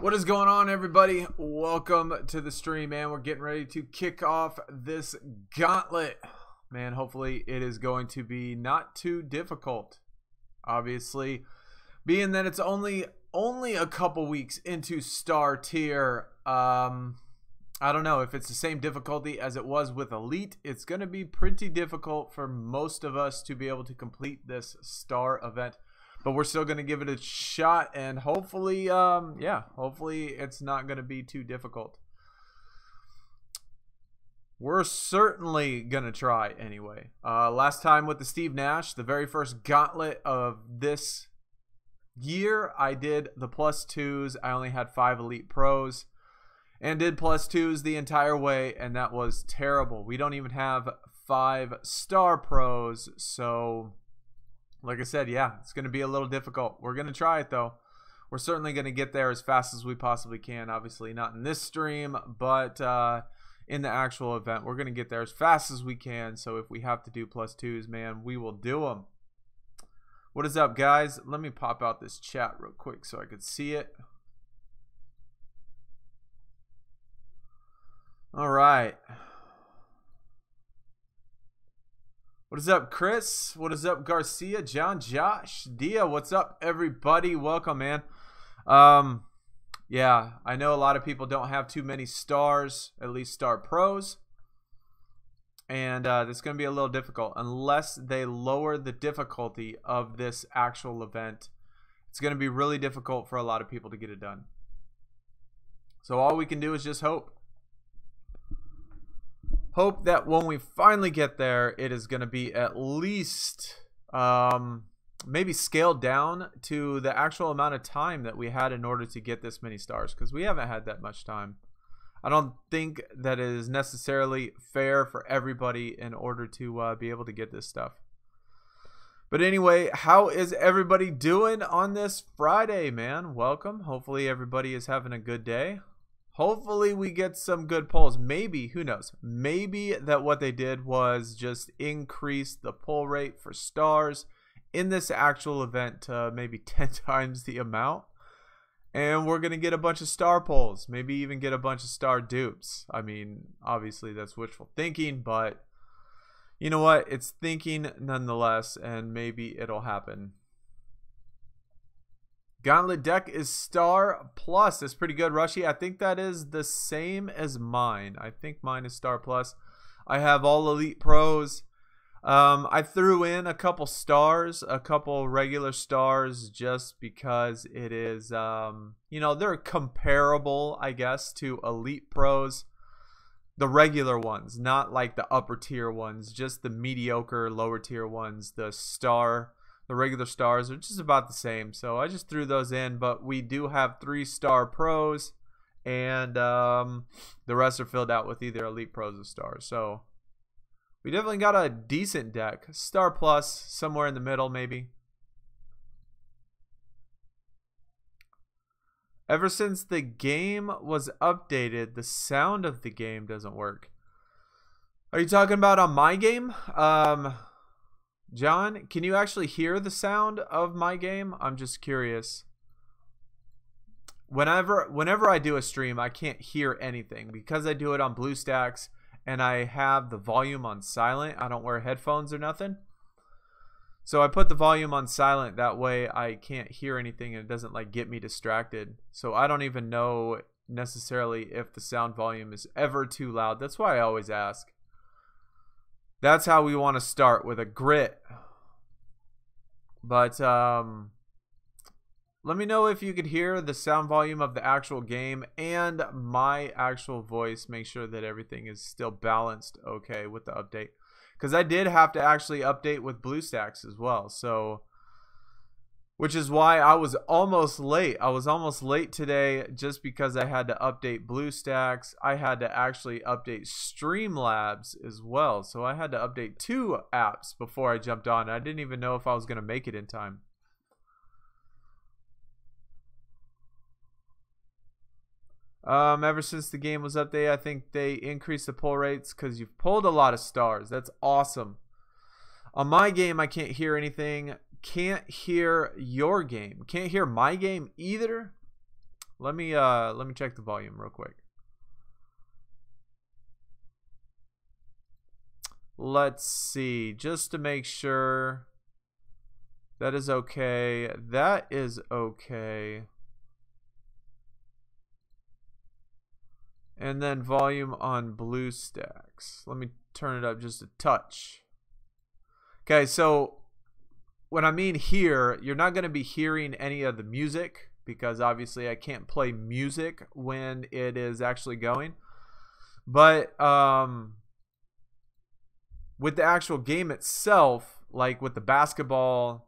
What is going on, everybody? Welcome to the stream, man. We're getting ready to kick off this gauntlet. Man, hopefully it is going to be not too difficult. Obviously, being that it's only a couple weeks into star tier, I don't know if it's the same difficulty as it was with Elite. It's going to be pretty difficult for most of us to be able to complete this star event. But we're still going to give it a shot, and hopefully, yeah, hopefully it's not going to be too difficult. We're certainly going to try anyway. Last time with the Steve Nash, the very first gauntlet of this year, I did the +2s. I only had 5 Elite Pros and did +2s the entire way, and that was terrible. We don't even have 5 Star Pros, so like I said, yeah, it's going to be a little difficult. We're going to try it, though. We're certainly going to get there as fast as we possibly can. Obviously, not in this stream, but in the actual event. We're going to get there as fast as we can. So if we have to do +2s, man, we will do them. What is up, guys? Let me pop out this chat real quick so I could see it. All right. What is up, Chris? What is up, Garcia, John, Josh, Dia? What's up, everybody? Welcome, man. Yeah, I know a lot of people don't have too many stars, at least Star Pros. And it's going to be a little difficult unless they lower the difficulty of this actual event. It's going to be really difficult for a lot of people to get it done. So all we can do is just hope. Hope that when we finally get there, it is going to be at least maybe scaled down to the actual amount of time that we had in order to get this many stars, because we haven't had that much time. I don't think that it is necessarily fair for everybody in order to be able to get this stuff. But anyway, how is everybody doing on this Friday, man? Welcome. Hopefully everybody is having a good day. Hopefully we get some good polls. Maybe, who knows? Maybe that what they did was just increase the pull rate for stars in this actual event to maybe 10 times the amount. And we're going to get a bunch of star polls. Maybe even get a bunch of star dupes. I mean, obviously that's wishful thinking, but you know what? It's thinking nonetheless, and maybe it'll happen. Gauntlet deck is Star Plus. That's pretty good, Rushy. I think that is the same as mine. I think mine is Star Plus. I have all Elite Pros. I threw in a couple stars, a couple regular stars, just because it is, you know, they're comparable, I guess, to Elite Pros. The regular ones, not like the upper tier ones, just the mediocre lower tier ones. The regular stars are just about the same, so I just threw those in. But we do have 3 Star Pros, and the rest are filled out with either Elite Pros or Stars. So we definitely got a decent deck. Star Plus, somewhere in the middle, maybe. Ever since the game was updated, the sound of the game doesn't work. Are you talking about on my game? John, can you actually hear the sound of my game? I'm just curious. Whenever I do a stream, I can't hear anything because I do it on BlueStacks and I have the volume on silent. I don't wear headphones or nothing. So I put the volume on silent, that way I can't hear anything and it doesn't like get me distracted. So I don't even know necessarily if the sound volume is ever too loud. That's why I always ask. That's how we want to start, with a grit. But let me know if you could hear the sound volume of the actual game and my actual voice. Make sure that everything is still balanced okay with the update. Because I did have to actually update with BlueStacks as well. So, which is why I was almost late. I was almost late today just because I had to update BlueStacks. I had to actually update Streamlabs as well. So I had to update 2 apps before I jumped on. I didn't even know if I was going to make it in time. Ever since the game was updated, I think they increased the pull rates because you've pulled a lot of stars. That's awesome. On my game, I can't hear anything. Can't hear your game. Can't hear my game either. Let me check the volume real quick. Let's see, just to make sure that is okay. That is okay. And then volume on BlueStacks. Let me turn it up just a touch. Okay, so when I mean here, you're not going to be hearing any of the music because obviously I can't play music when it is actually going. But with the actual game itself, like with the basketball,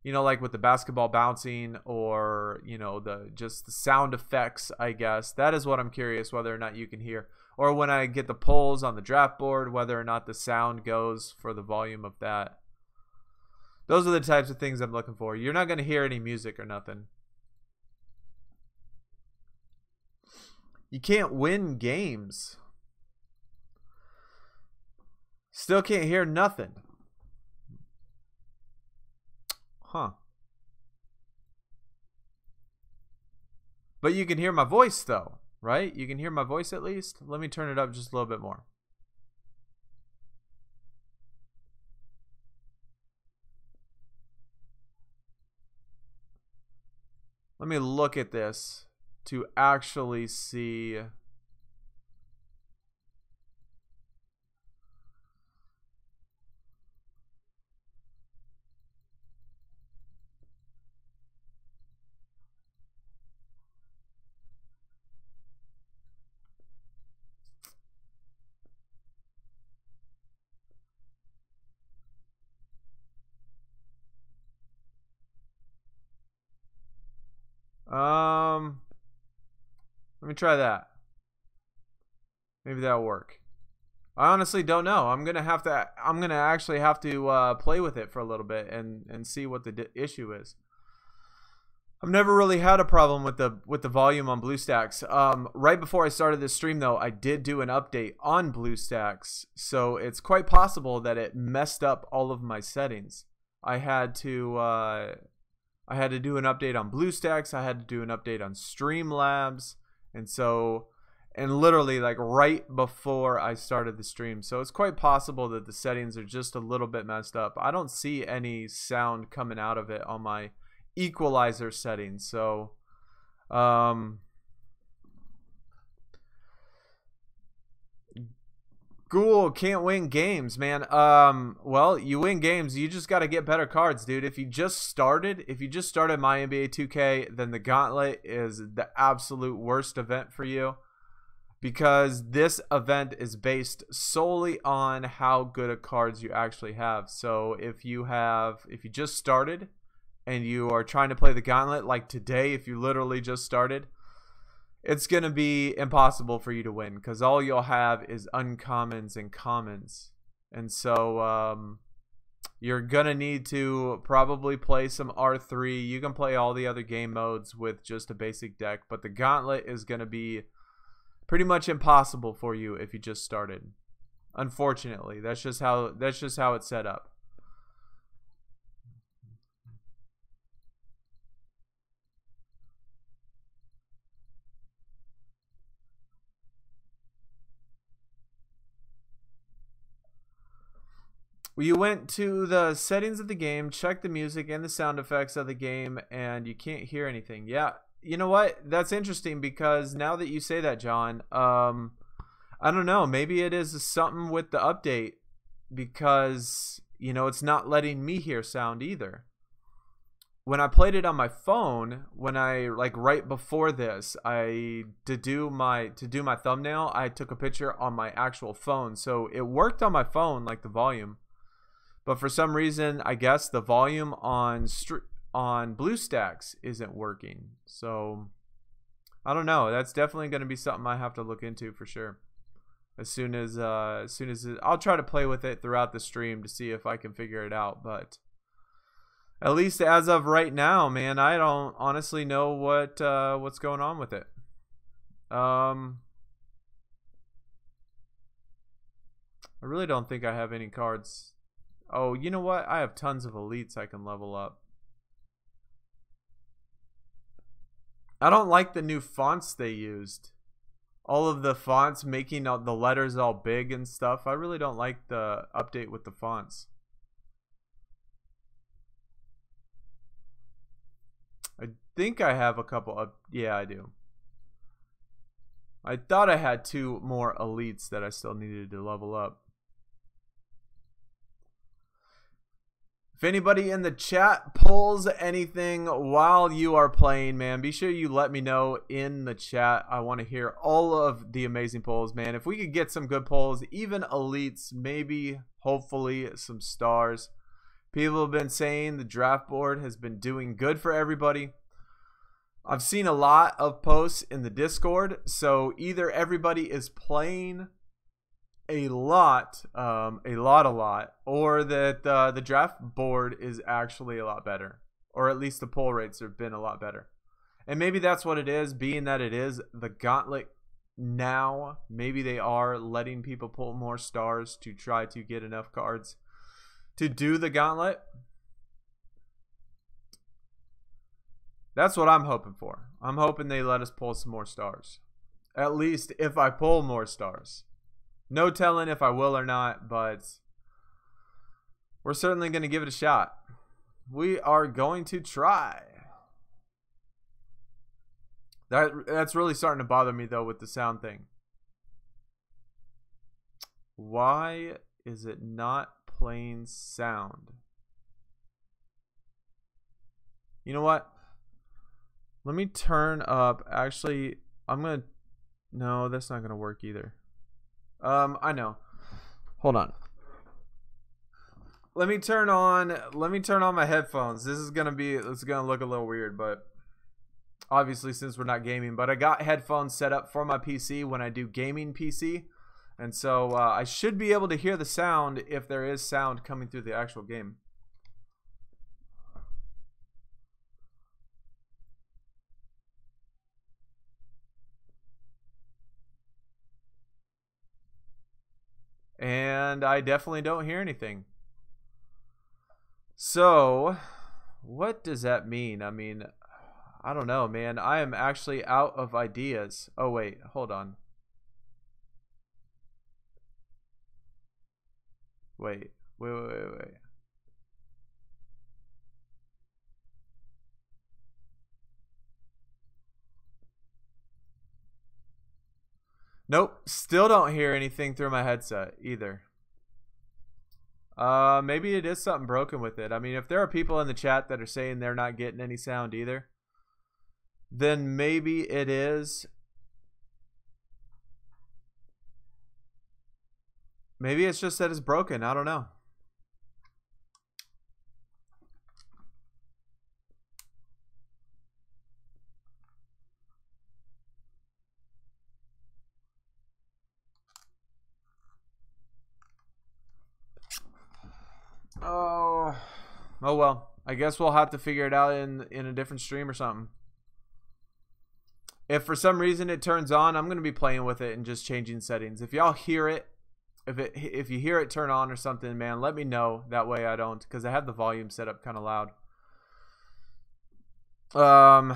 you know, like with the basketball bouncing, or you know, just the sound effects, I guess that is what I'm curious whether or not you can hear, or when I get the polls on the draft board, whether or not the sound goes for the volume of that. Those are the types of things I'm looking for. You're not going to hear any music or nothing. You can't win games. Still can't hear nothing. Huh. But you can hear my voice though, right? You can hear my voice at least. Let me turn it up just a little bit more. Let me look at this to actually see. Let me try that. Maybe that'll work. I honestly don't know. I'm gonna actually have to play with it for a little bit and see what the issue is. I've never really had a problem with the volume on BlueStacks. Right before I started this stream though, I did do an update on BlueStacks, so it's quite possible that it messed up all of my settings. I had to do an update on BlueStacks. I had to do an update on Streamlabs, and literally like right before I started the stream. So it's quite possible that the settings are just a little bit messed up. I don't see any sound coming out of it on my equalizer settings. So Ghoul can't win games, man. Well, you win games. You just got to get better cards, dude. If you just started MyNBA2K, then the Gauntlet is the absolute worst event for you, because this event is based solely on how good of cards you actually have. So if you just started and you are trying to play the Gauntlet, like today, if you literally just started, it's going to be impossible for you to win, because all you'll have is uncommons and commons. And so you're going to need to probably play some R3. You can play all the other game modes with just a basic deck, but the Gauntlet is going to be pretty much impossible for you if you just started. Unfortunately, that's just how it's set up. You went to the settings of the game, checked the music and the sound effects of the game, and you can't hear anything. Yeah, you know what? That's interesting, because now that you say that, John, I don't know. Maybe it is something with the update, because, you know, it's not letting me hear sound either. When I played it on my phone, right before this, to do my thumbnail, I took a picture on my actual phone, so it worked on my phone, like the volume. But for some reason, I guess the volume on BlueStacks isn't working. So I don't know. That's definitely going to be something I have to look into for sure. As soon as I'll try to play with it throughout the stream to see if I can figure it out. But at least as of right now, man, I don't honestly know what's going on with it. I really don't think I have any cards. Oh, you know what? I have tons of elites I can level up. I don't like the new fonts they used. All of the fonts making the letters all big and stuff. I really don't like the update with the fonts. I think I have a couple of... Yeah, I do. I thought I had 2 more elites that I still needed to level up. If anybody in the chat pulls anything while you are playing, man, be sure you let me know in the chat. I want to hear all of the amazing pulls, man. If we could get some good pulls, even elites, maybe, hopefully, some stars. People have been saying the draft board has been doing good for everybody. I've seen a lot of posts in the Discord, so either everybody is playing a lot, or that the draft board is actually a lot better, or at least the pull rates have been a lot better. And maybe that's what it is, being that it is the Gauntlet now. Maybe they are letting people pull more stars to try to get enough cards to do the Gauntlet. That's what I'm hoping for. I'm hoping they let us pull some more stars. At least if I pull more stars. No telling if I will or not, but we're certainly going to give it a shot. We are going to try. That's really starting to bother me, though, with the sound thing. Why is it not playing sound? You know what? Let me turn up. Actually, I'm going to... No, that's not going to work either. I know. Hold on. Let me turn on my headphones. This is gonna look a little weird, but obviously since we're not gaming, but I got headphones set up for my PC when I do gaming PC, and so I should be able to hear the sound if there is sound coming through the actual game. And I definitely don't hear anything. So, what does that mean? I mean, I don't know, man. I am actually out of ideas. Oh, wait. Hold on. Wait. Nope, still don't hear anything through my headset either. Maybe it is something broken with it. I mean, if there are people in the chat that are saying they're not getting any sound either, then maybe it is. Maybe it's just that it's broken. I don't know. Oh well, I guess we'll have to figure it out in a different stream or something. If for some reason it turns on, I'm going to be playing with it and just changing settings. If y'all hear it, if you hear it turn on or something, man, let me know. That way I don't, because I have the volume set up kind of loud. I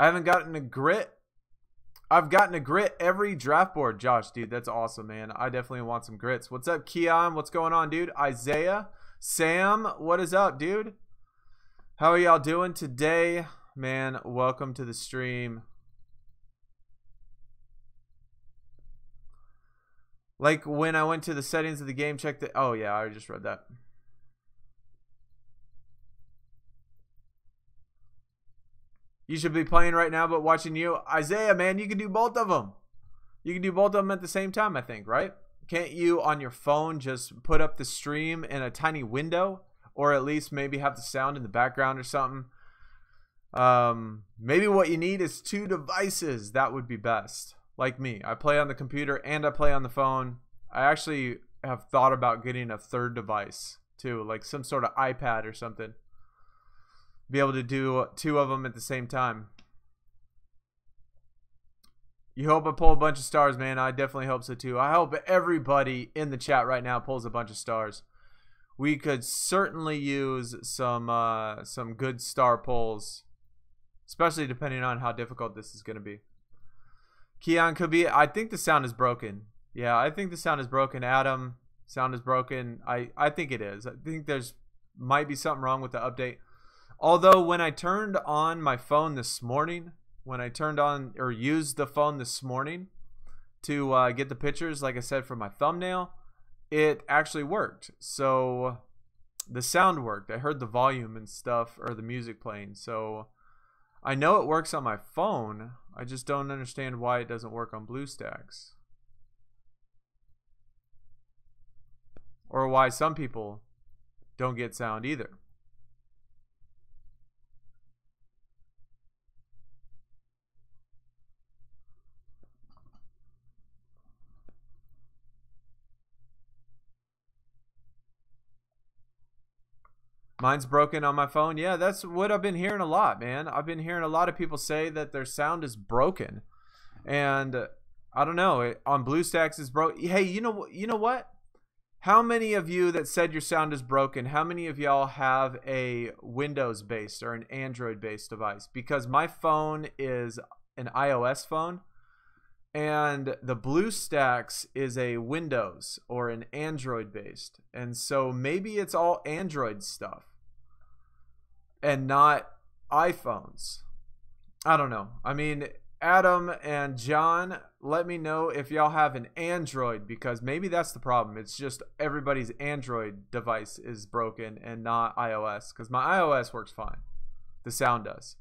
haven't gotten a grit. I've gotten a grit every draft board, Josh, dude. That's awesome, man. I definitely want some grits. What's up, Keon? What's going on, dude? Isaiah? Sam? What is up, dude? How are y'all doing today? Man, welcome to the stream. Like when I went to the settings of the game, check the... Oh, yeah, I already just read that. You should be playing right now, but watching you. Isaiah, man, you can do both of them. You can do both of them at the same time, I think, right? Can't you, on your phone, just put up the stream in a tiny window? Or at least maybe have the sound in the background or something? Maybe what you need is 2 devices. That would be best. Like me. I play on the computer and I play on the phone. I actually have thought about getting a 3rd device, too. Like some sort of iPad or something. Be able to do 2 of them at the same time. You hope I pull a bunch of stars, man. I definitely hope so too. I hope everybody in the chat right now pulls a bunch of stars. we could certainly use some good star pulls, especially depending on how difficult this is going to be. Keon could be. I think the sound is broken. Yeah, I think the sound is broken. Adam, sound is broken. I think it is. I think there's might be something wrong with the update. Although when I turned on my phone this morning, when I turned on or used the phone this morning to get the pictures, like I said, for my thumbnail, it actually worked. So the sound worked. I heard the volume and stuff, or the music playing. So I know it works on my phone. I just don't understand why it doesn't work on BlueStacks. Or why some people don't get sound either. Mine's broken on my phone. Yeah, that's what I've been hearing a lot, man. I've been hearing a lot of people say that their sound is broken. And I don't know, on BlueStacks is broken. Hey, you know what? How many of you that said your sound is broken, how many of y'all have a Windows-based or an Android-based device? Because my phone is an iOS phone, and the BlueStacks is a Windows or an Android-based. And so maybe it's all Android stuff and not iPhones. I don't know. I mean, Adam and John, let me know if y'all have an Android, because maybe that's the problem. It's just everybody's Android device is broken and not iOS, because my iOS works fine. The sound does.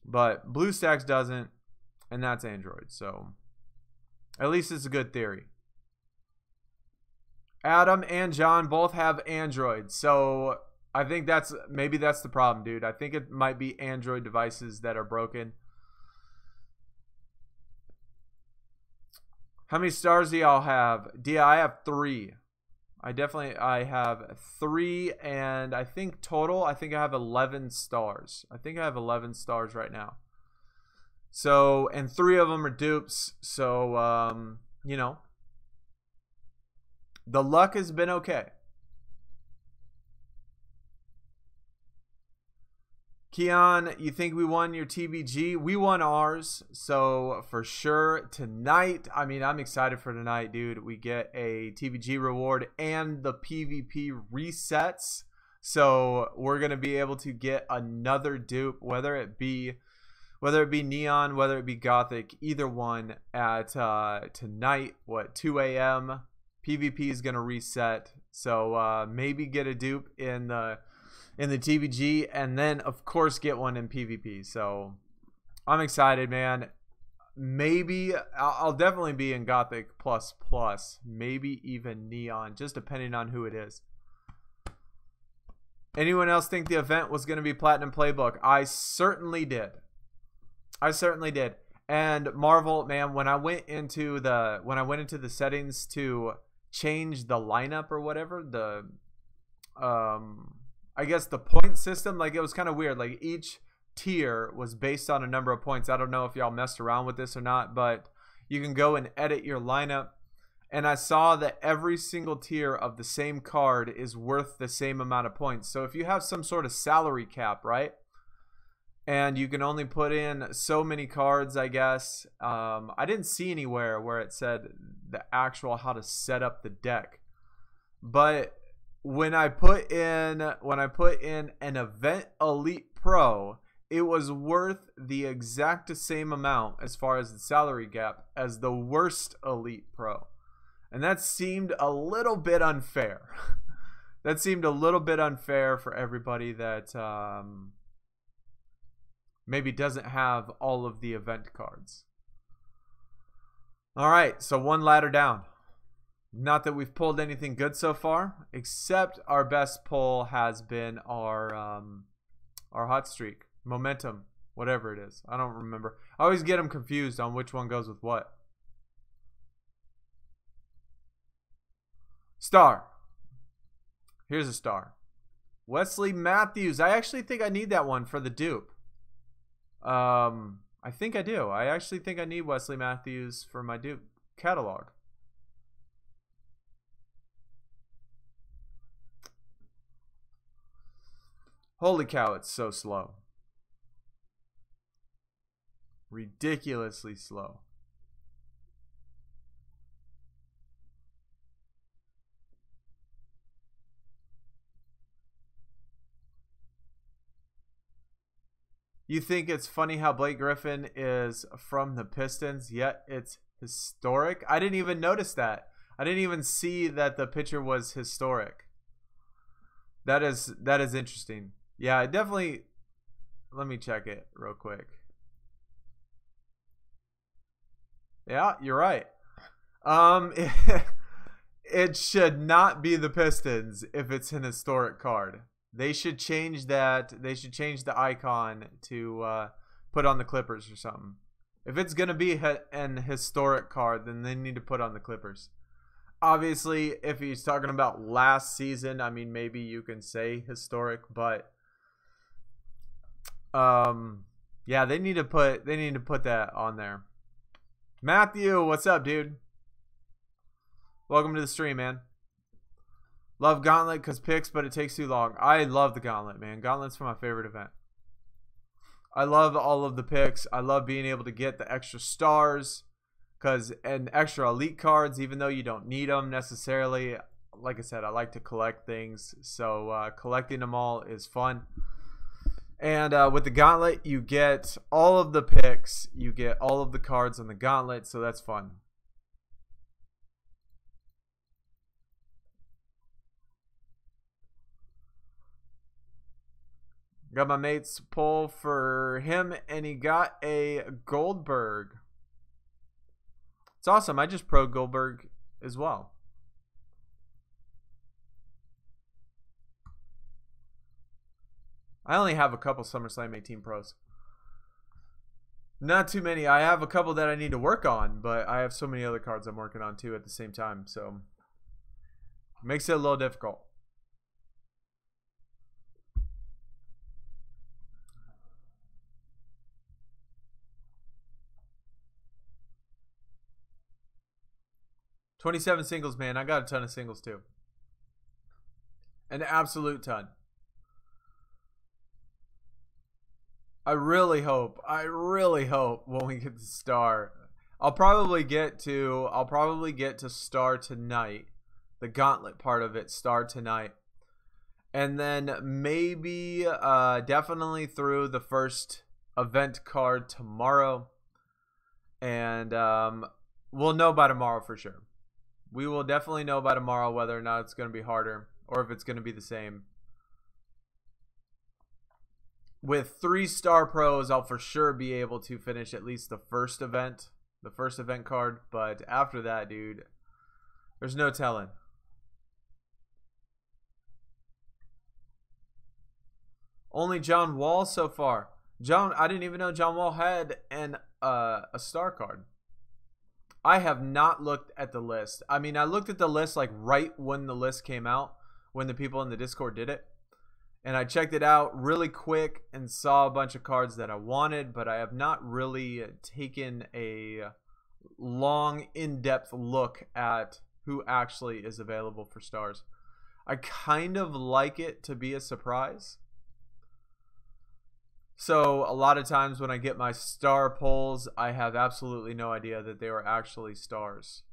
But BlueStacks doesn't, and that's Android. So at least it's a good theory. Adam and John both have Android, so I think maybe that's the problem, dude. I think it might be Android devices that are broken. How many stars do y'all have? I have 3. I have 3, and I think total, I think I have 11 stars. I think I have 11 stars right now. So, and 3 of them are dupes. So, you know, the luck has been okay. Keon, you think we won your TBG? We won ours, so for sure tonight, I mean, I'm excited for tonight, dude. We get a TBG reward and the PvP resets, so we're going to be able to get another dupe, whether it be Neon, whether it be Gothic, either one at tonight, 2 a.m. PvP is going to reset, so maybe get a dupe in the TBG, and then of course get one in PvP. So I'm excited, man. Maybe I'll definitely be in Gothic plus, maybe even Neon, just depending on who it is. Anyone else think the event was going to be Platinum Playbook? I certainly did. And Marvel, man, when I went into the settings to change the lineup or whatever, I guess the point system, like, it was kind of weird. Like, each tier was based on a number of points. I don't know if y'all messed around with this or not, but you can go and edit your lineup. And I saw that every single tier of the same card is worth the same amount of points. So if you have some sort of salary cap, right? And you can only put in so many cards, I guess. I didn't see anywhere where it said the actual how to set up the deck. But when I put in an Event Elite Pro, it was worth the exact same amount as far as the salary gap as the worst Elite Pro. And that seemed a little bit unfair. That seemed a little bit unfair for everybody that maybe doesn't have all of the event cards. All right, so one ladder down. Not that we've pulled anything good so far, except our best pull has been our hot streak, momentum, whatever it is. I don't remember. I always get them confused on which one goes with what. Star. Here's a star. Wesley Matthews. I actually think I need that one for the dupe. I think I do. I actually think I need Wesley Matthews for my dupe catalog. Holy cow, it's so slow. Ridiculously slow. You think it's funny how Blake Griffin is from the Pistons, yet it's historic? I didn't even notice that. I didn't even see that the picture was historic. That is interesting. Yeah, definitely. Let me check it real quick. Yeah, you're right. It should not be the Pistons if it's an historic card. They should change that. They should change the icon to put on the Clippers or something. If it's going to be an historic card, then they need to put on the Clippers. Obviously, if he's talking about last season, I mean, maybe you can say historic, but yeah, they need to put that on there. Matthew, what's up, dude? Welcome to the stream, man. Love Gauntlet because picks, but it takes too long. I love the Gauntlet, man. Gauntlet's my favorite event. I love all of the picks. I love being able to get the extra stars and extra elite cards, even though you don't need them necessarily. Like I said, I like to collect things, so collecting them all is fun. And with the Gauntlet, you get all of the picks. You get all of the cards on the Gauntlet, so that's fun. Got my mate's pull for him, and he got a Goldberg. It's awesome. I just pro Goldberg as well. I only have a couple SummerSlam 18 pros. Not too many. I have a couple that I need to work on, but I have so many other cards I'm working on too at the same time, so it makes it a little difficult. $27 singles, man. I got a ton of singles too. An absolute ton. I really hope when we get to star, I'll probably get to star tonight. The Gauntlet part of it, star tonight. And then maybe definitely through the first event card tomorrow. And we'll know by tomorrow for sure. We will definitely know by tomorrow whether or not it's going to be harder or if it's going to be the same. With 3-star pros, I'll for sure be able to finish at least the first event card. But after that, dude, there's no telling. Only John Wall so far. I didn't even know John Wall had a star card. I have not looked at the list. I mean, I looked at the list like right when the list came out, when the people in the Discord did it. And I checked it out really quick and saw a bunch of cards that I wanted, but I have not really taken a long, in-depth look at who actually is available for stars. I kind of like it to be a surprise. So a lot of times when I get my star pulls, I have absolutely no idea that they were actually stars.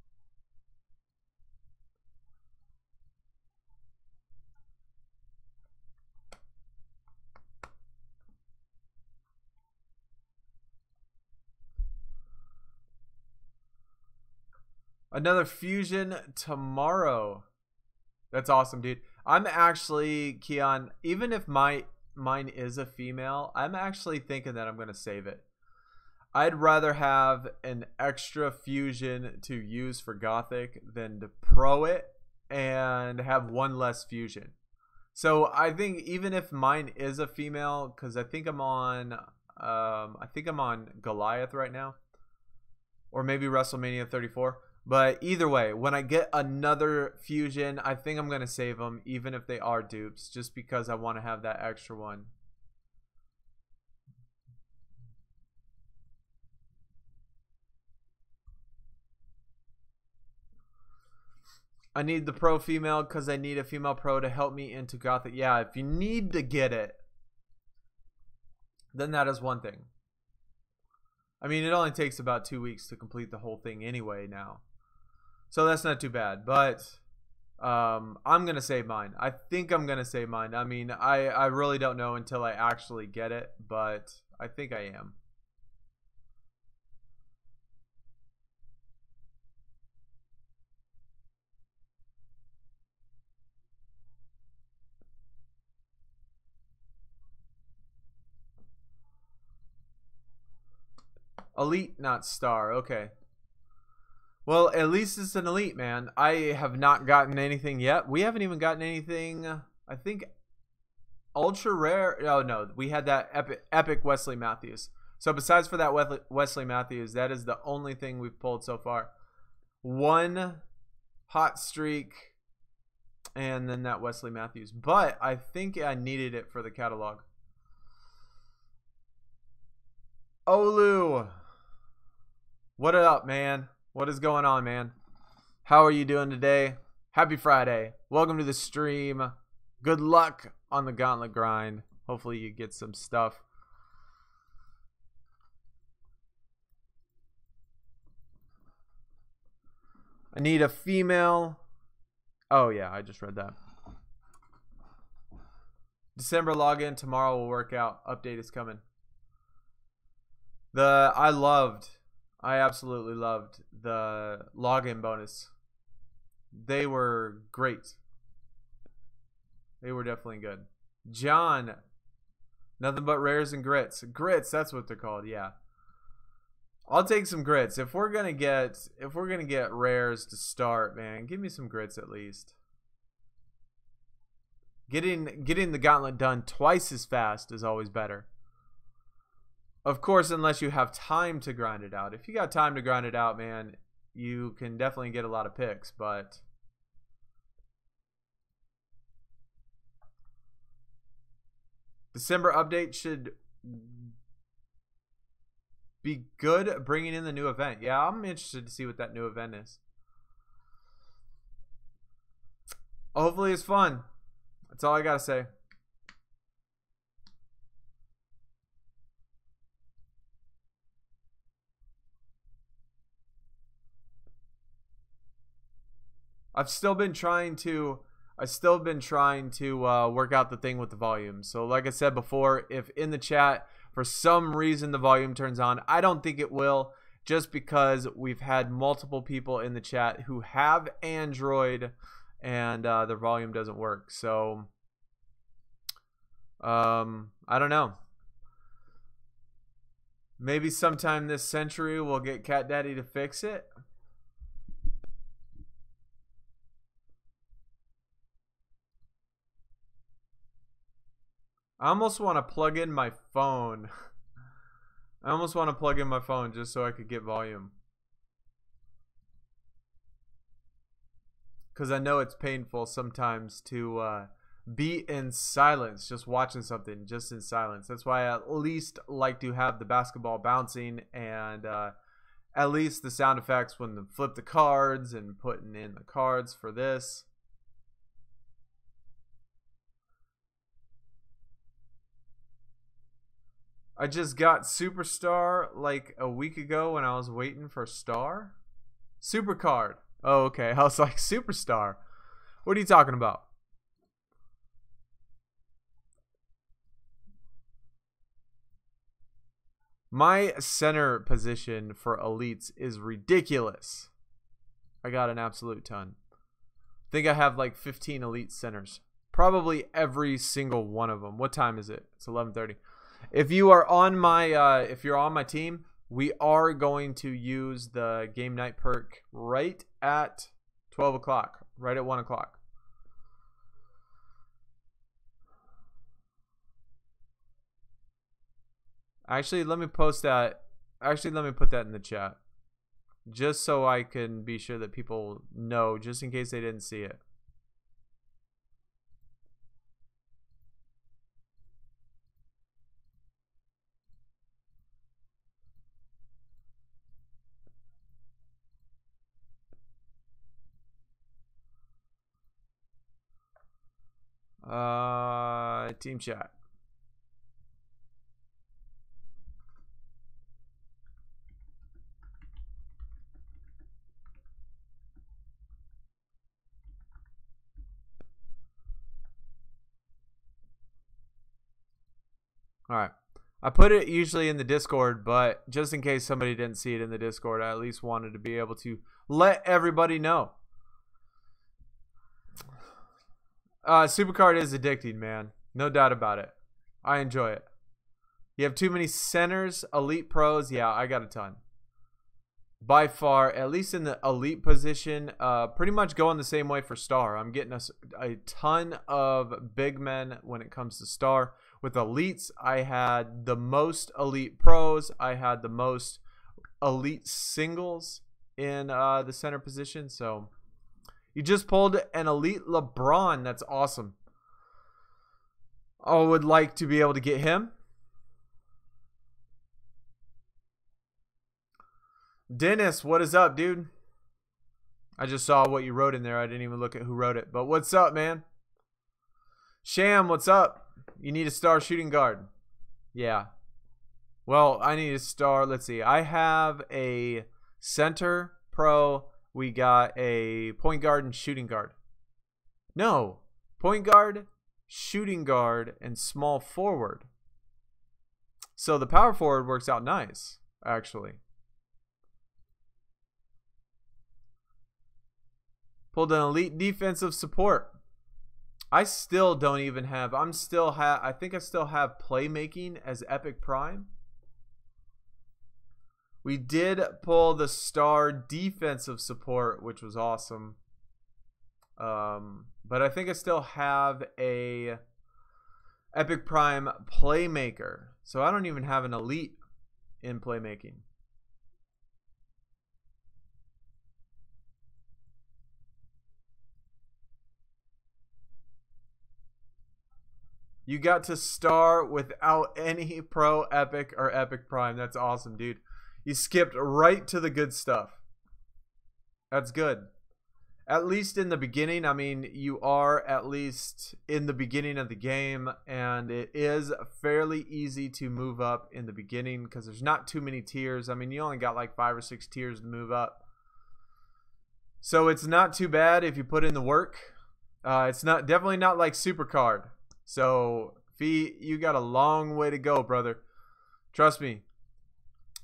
Another fusion tomorrow. That's awesome, dude. I'm actually, Keon, even if mine is a female, I'm actually thinking that I'm going to save it. I'd rather have an extra fusion to use for Gothic than to pro it and have one less fusion. So I think even if mine is a female, because I think I'm on Goliath right now, or maybe WrestleMania 34. But either way, when I get another fusion, I think I'm going to save them, even if they are dupes, just because I want to have that extra one. I need the pro female because I need a female pro to help me into Gothic. Yeah, if you need to get it, then that is one thing. I mean, it only takes about 2 weeks to complete the whole thing anyway now. So that's not too bad. But I'm going to save mine. I think I'm going to save mine. I mean, I really don't know until I actually get it, but I think I am. Elite, not star. Okay. Well, at least it's an elite, man. I have not gotten anything yet. We haven't even gotten anything, I think, ultra rare. Oh, no. We had that epic Wesley Matthews. So besides for that Wesley Matthews, that is the only thing we've pulled so far. One hot streak and then that Wesley Matthews. But I think I needed it for the catalog. Olu. What up, man? What is going on, man? How are you doing today? Happy Friday. Welcome to the stream. Good luck on the Gauntlet grind. Hopefully you get some stuff. I need a female. Oh, yeah, I just read that. December login. Tomorrow will work out. Update is coming. I absolutely loved the login bonus. They were great. They were definitely good. John, nothing but rares and grits. Grits, that's what they're called. Yeah, I'll take some grits if we're gonna get rares to start. Man, give me some grits at least. Getting the gauntlet done twice as fast is always better. Of course, unless you have time to grind it out. If you got time to grind it out, man, you can definitely get a lot of picks, but December update should be good bringing in the new event. Yeah, I'm interested to see what that new event is. Hopefully it's fun. That's all I gotta say. I've still been trying to work out the thing with the volume. So like I said before, if in the chat for some reason the volume turns on, I don't think it will, just because we've had multiple people in the chat who have Android and their volume doesn't work. So I don't know. Maybe sometime this century we'll get Cat Daddy to fix it. I almost want to plug in my phone. I almost want to plug in my phone just so I could get volume. Because I know it's painful sometimes to be in silence, just watching something just in silence. That's why I at least like to have the basketball bouncing and at least the sound effects when they flip the cards and putting in the cards for this. I just got Superstar like a week ago when I was waiting for Star. Supercard. Oh, okay. I was like, Superstar. What are you talking about? My center position for elites is ridiculous. I got an absolute ton. I think I have like 15 elite centers. Probably every single one of them. What time is it? It's 11:30. If you are on my team, we are going to use the game night perk right at 12 o'clock, right at 1 o'clock. Actually, let me post that. Actually, let me put that in the chat, just so I can be sure that people know, just in case they didn't see it. Team chat. All right. I put it usually in the Discord, but just in case somebody didn't see it in the Discord, I at least wanted to be able to let everybody know. Supercard is addicting, man. No doubt about it. I enjoy it. You have too many centers, elite pros. Yeah, I got a ton. By far, at least in the elite position, pretty much going the same way for star. I'm getting a ton of big men when it comes to star. With elites, I had the most elite pros. I had the most elite singles in the center position. So you just pulled an elite LeBron. That's awesome. I would like to be able to get him. Dennis, what is up, dude? I just saw what you wrote in there. I didn't even look at who wrote it. But what's up, man? Sham, what's up? You need a star shooting guard. Yeah. Well, I need a star. Let's see. I have a center pro. We got a point guard and shooting guard. No. Point guard, shooting guard, and small forward. So the power forward works out nice, actually. Pulled an elite defensive support. I still don't even have. I think I still have playmaking as Epic Prime. We did pull the star defensive support, which was awesome. But I think I still have a Epic Prime playmaker. So I don't even have an elite in playmaking. You got to star without any pro epic or epic prime. That's awesome, dude. You skipped right to the good stuff. That's good. At least in the beginning. I mean, you are at least in the beginning of the game, and it is fairly easy to move up in the beginning because there's not too many tiers. I mean, you only got like 5 or 6 tiers to move up. So it's not too bad if you put in the work. It's definitely not like Supercard. So, Fee, you got a long way to go, brother. Trust me.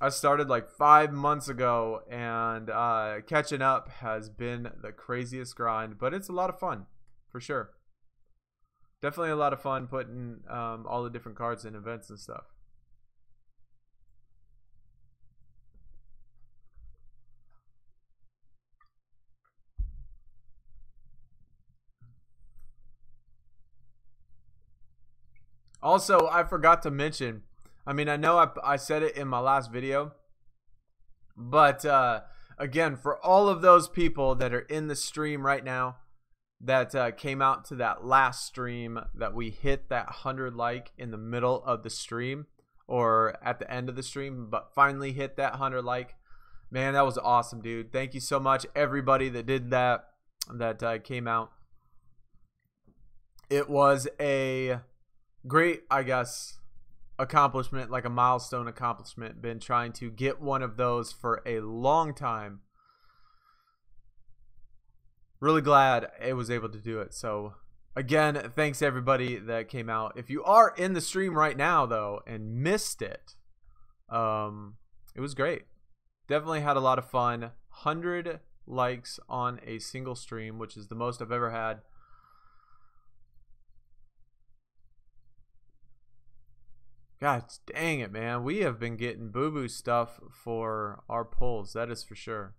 I started like 5 months ago, and catching up has been the craziest grind. But it's a lot of fun, for sure. Definitely a lot of fun putting all the different cards in events and stuff. Also, I forgot to mention, I mean, I know I said it in my last video, but again, for all of those people that are in the stream right now that came out to that last stream that we hit that 100 like in the middle of the stream or at the end of the stream, but finally hit that 100 like, man, that was awesome, dude. Thank you so much, everybody that did that came out. It was a great, I guess, accomplishment, like a milestone accomplishment. Been trying to get one of those for a long time. Really glad I was able to do it. So again, thanks everybody that came out. If you are in the stream right now though and missed it, it was great. Definitely had a lot of fun. 100 likes on a single stream, which is the most I've ever had. God dang it, man. We have been getting boo-boo stuff for our pulls. That is for sure.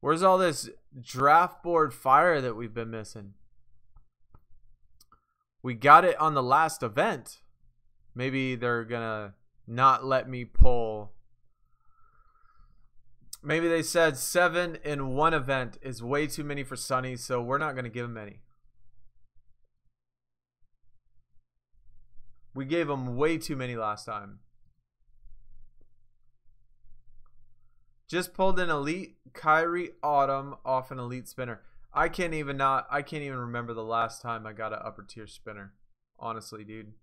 Where's all this draft board fire that we've been missing? We got it on the last event. Maybe they're going to not let me pull. Maybe they said 7 in one event is way too many for Sonny, so we're not going to give him any. We gave him way too many last time. Just pulled an elite Kyrie Autumn off an elite spinner. I can't even remember the last time I got an upper tier spinner. Honestly, dude.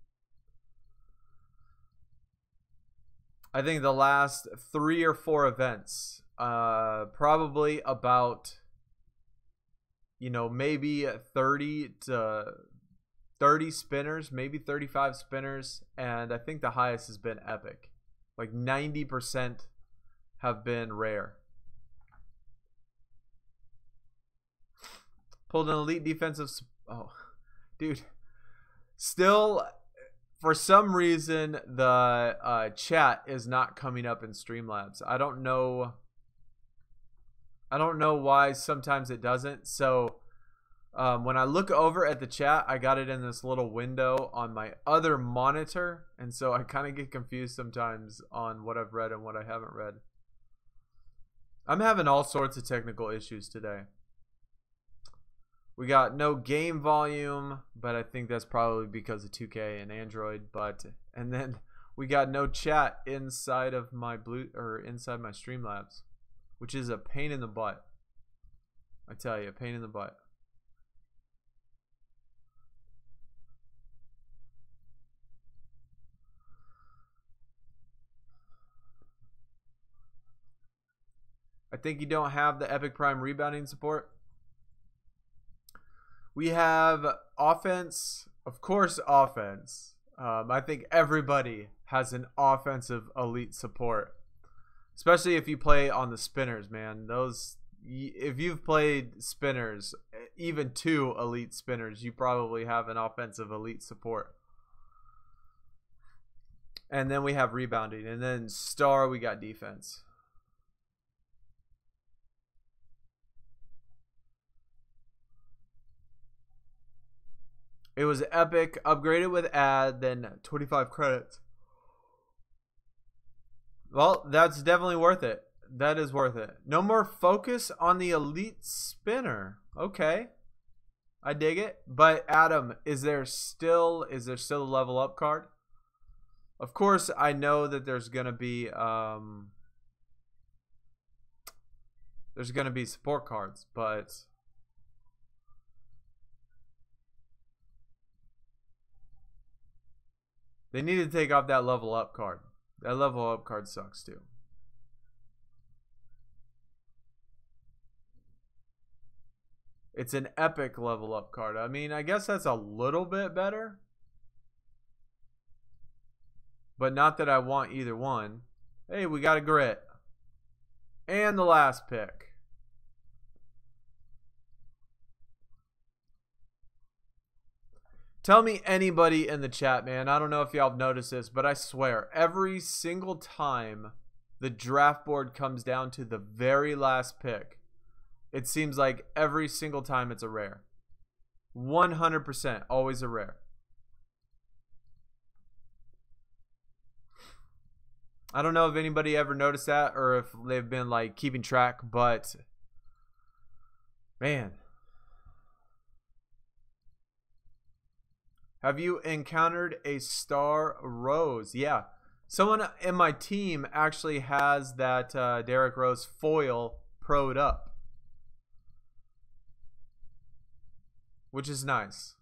I think the last 3 or 4 events, probably about, you know, maybe 30 to 30 spinners, maybe 35 spinners, and I think the highest has been epic. Like 90% have been rare. Pulled an elite defensive. Oh, dude. Still, for some reason, the chat is not coming up in Streamlabs. I don't know why sometimes it doesn't. So when I look over at the chat, I got it in this little window on my other monitor. And so I kind of get confused sometimes on what I've read and what I haven't read. I'm having all sorts of technical issues today. We got no game volume, but I think that's probably because of 2K and Android. And then we got no chat inside of my inside my Streamlabs, which is a pain in the butt. I tell you, a pain in the butt. I think you don't have the Epic Prime rebounding support. We have offense, of course, offense. I think everybody has an offensive elite support, especially if you play on the spinners, man. If you've played spinners, even 2 elite spinners, you probably have an offensive elite support. And then we have rebounding, and then star, we got defense. It was epic, upgraded with ad, then 25 credits. Well, that's definitely worth it. That is worth it. No more focus on the elite spinner. Okay. I dig it. But Adam, is there still a level up card? Of course, I know that there's gonna be support cards, but they need to take off that level up card. That level up card sucks too. It's an epic level up card. I mean, I guess that's a little bit better. But not that I want either one. Hey, we got a grit. And the last pick. Tell me anybody in the chat, man. I don't know if y'all have noticed this, but I swear, every single time the draft board comes down to the very last pick, it seems like every single time it's a rare. 100%, always a rare. I don't know if anybody ever noticed that or if they've been like keeping track, but man. Have you encountered a star rose? Yeah. Someone in my team actually has that Derrick Rose foil pro'd up, which is nice.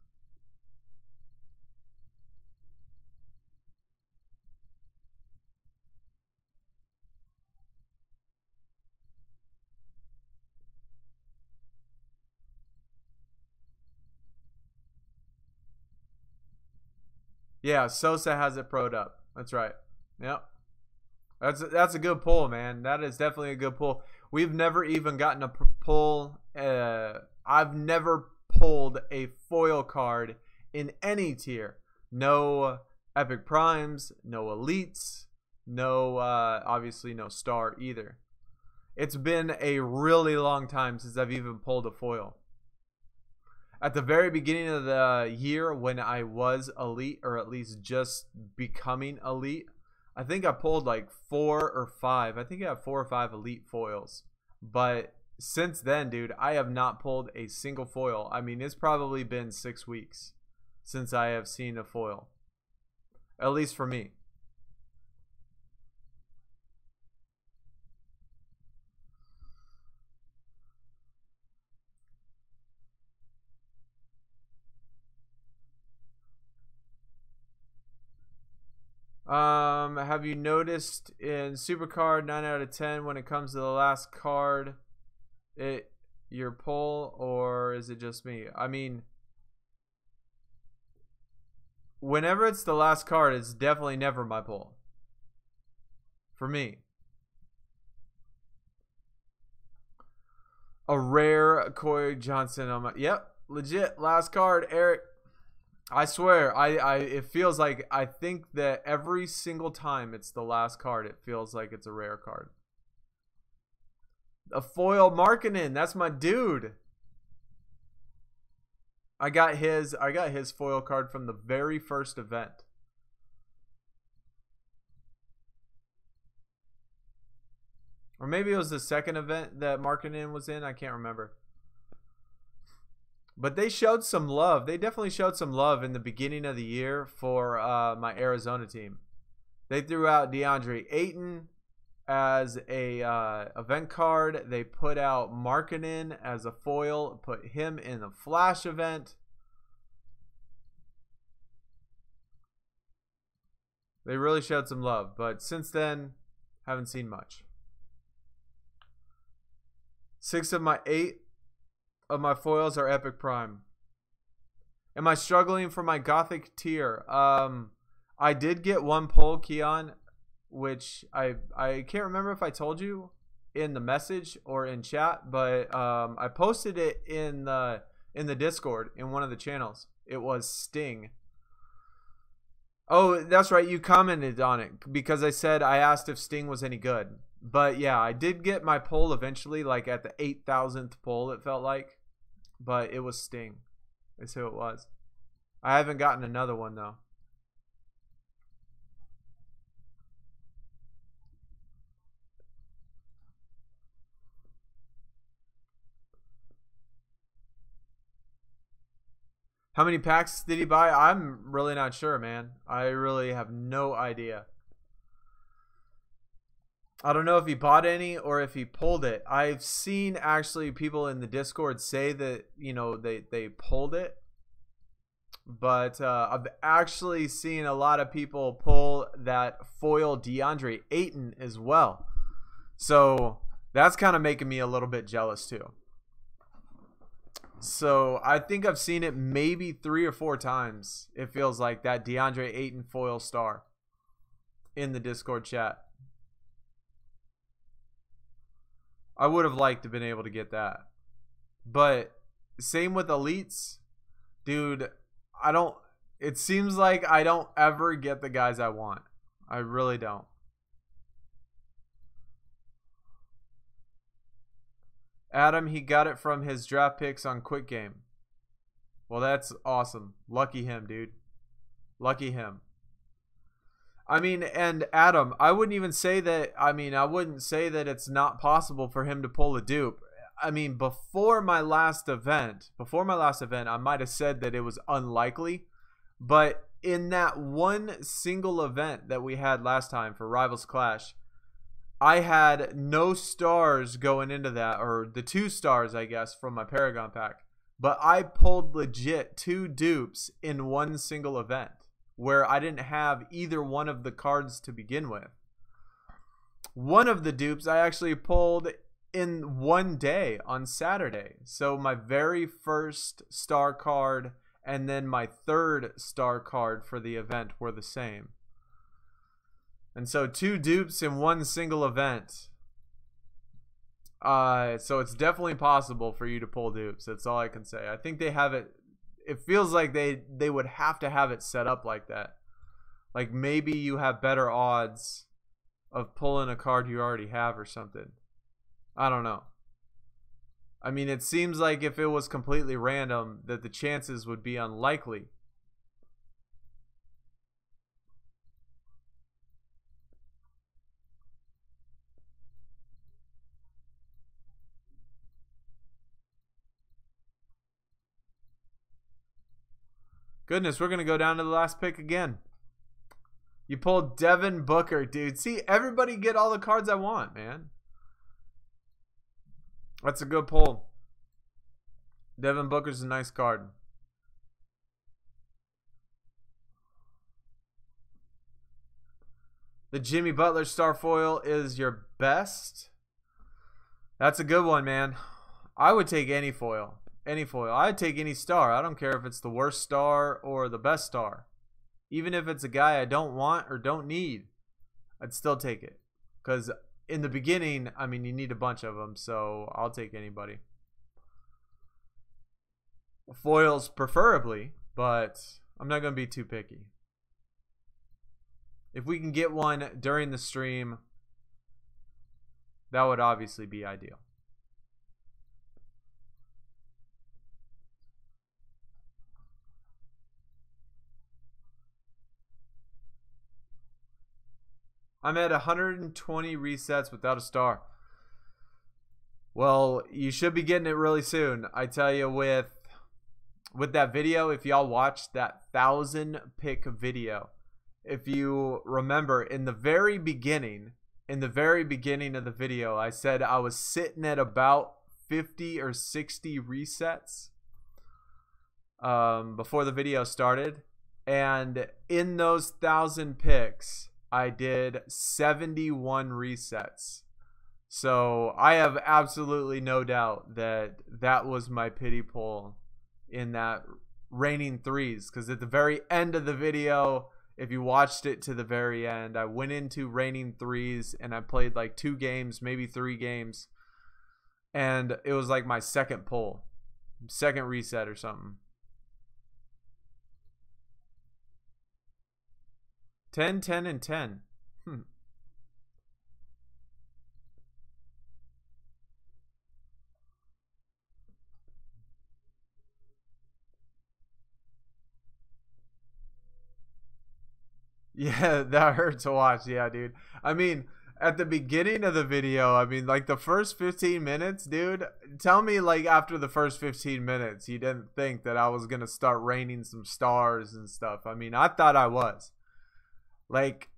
Yeah, Sosa has it pro'd up. That's right. Yep. That's a good pull, man. That is definitely a good pull. We've never even gotten a pull. I've never pulled a foil card in any tier. No Epic Primes, no Elites, no obviously no Star either. It's been a really long time since I've even pulled a foil. At the very beginning of the year when I was elite, or at least just becoming elite, I think I pulled like 4 or 5. I think I have 4 or 5 elite foils. But since then, dude, I have not pulled a single foil. I mean, it's probably been 6 weeks since I have seen a foil. At least for me. Have you noticed in Supercard 9 out of 10 when it comes to the last card, your pull, or is it just me? I mean, whenever it's the last card, it's definitely never my pull. For me. A rare Corey Johnson on my... Yep, legit. Last card, Eric. I swear, it feels like... I think that every single time it's the last card, it feels like it's a rare card. A foil Markkanen. That's my dude. I got his foil card from the very first event. Or maybe it was the second event that Markkanen was in. I can't remember. But they showed some love. They definitely showed some love in the beginning of the year for my Arizona team. They threw out DeAndre Ayton as a event card. They put out Markkanen as a foil. Put him in the Flash event. They really showed some love. But since then, haven't seen much. 6 of my 8 of my foils are Epic Prime. Am I struggling for my Gothic tier? I did get one pull, Keon, which I can't remember if I told you in the message or in chat, but I posted it in the Discord in one of the channels. It was Sting. Oh, that's right. You commented on it because I asked if Sting was any good. But yeah, I did get my pull eventually, like at the 8,000th pull, it felt like. But it was Sting. Is who it was. I haven't gotten another one though. How many packs did he buy? I'm really not sure, man. I really have no idea. I don't know if he bought any or if he pulled it. I've seen actually people in the Discord say that, you know, they pulled it. But I've actually seen a lot of people pull that foil DeAndre Ayton as well. So that's kind of making me a little bit jealous too. So I think I've seen it maybe 3 or 4 times. It feels like that DeAndre Ayton foil star in the Discord chat. I would have liked to have been able to get that. But same with elites. Dude, it seems like I don't ever get the guys I want. I really don't. Adam, he got it from his draft picks on Quick Game. Well, that's awesome. Lucky him, dude. Lucky him. I mean, and Adam, I wouldn't even say that, I wouldn't say that it's not possible for him to pull a dupe. I mean, before my last event, I might have said that it was unlikely. But in that one single event that we had last time for Rivals Clash, I had no stars going into that, or the 2 stars, I guess, from my Paragon pack. But I pulled legit 2 dupes in one single event, where I didn't have either one of the cards to begin with. One of the dupes I actually pulled in one day on Saturday. So my very first star card and then my 3rd star card for the event were the same. And so 2 dupes in one single event. So it's definitely possible for you to pull dupes. That's all I can say. I think they have it. It feels like they would have to have it set up like that. Like maybe you have better odds of pulling a card you already have or something. I don't know. I mean, it seems like if it was completely random that the chances would be unlikely. Goodness, we're going to go down to the last pick again. You pulled Devin Booker, dude. See, everybody get all the cards I want, man. That's a good pull. Devin Booker's a nice card. The Jimmy Butler star foil is your best. That's a good one, man. I would take any foil. Any foil. I'd take any star. I don't care if it's the worst star or the best star. Even if it's a guy I don't want or don't need, I'd still take it. Because in the beginning, I mean, you need a bunch of them, so I'll take anybody. Foils preferably, but I'm not going to be too picky. If we can get one during the stream, that would obviously be ideal. I'm at 120 resets without a star. Well, you should be getting it really soon. I tell you, with that video, if y'all watched that 1,000 pick video, if you remember, in the very beginning of the video, I said I was sitting at about 50 or 60 resets before the video started, and in those 1,000 picks, I did 71 resets. So I have absolutely no doubt that that was my pity pull in that raining threes, because at the very end of the video, if you watched it to the very end, I went into raining threes and I played like 2 games, maybe 3 games, and it was like my second pull, second reset or something. 10, 10, and 10. Yeah, that hurt to watch. Yeah, dude. I mean, at the beginning of the video, I mean, like the first 15 minutes, dude, tell me like after the first 15 minutes, you didn't think that I was going to start raining some stars and stuff. I mean, I thought I was. Like,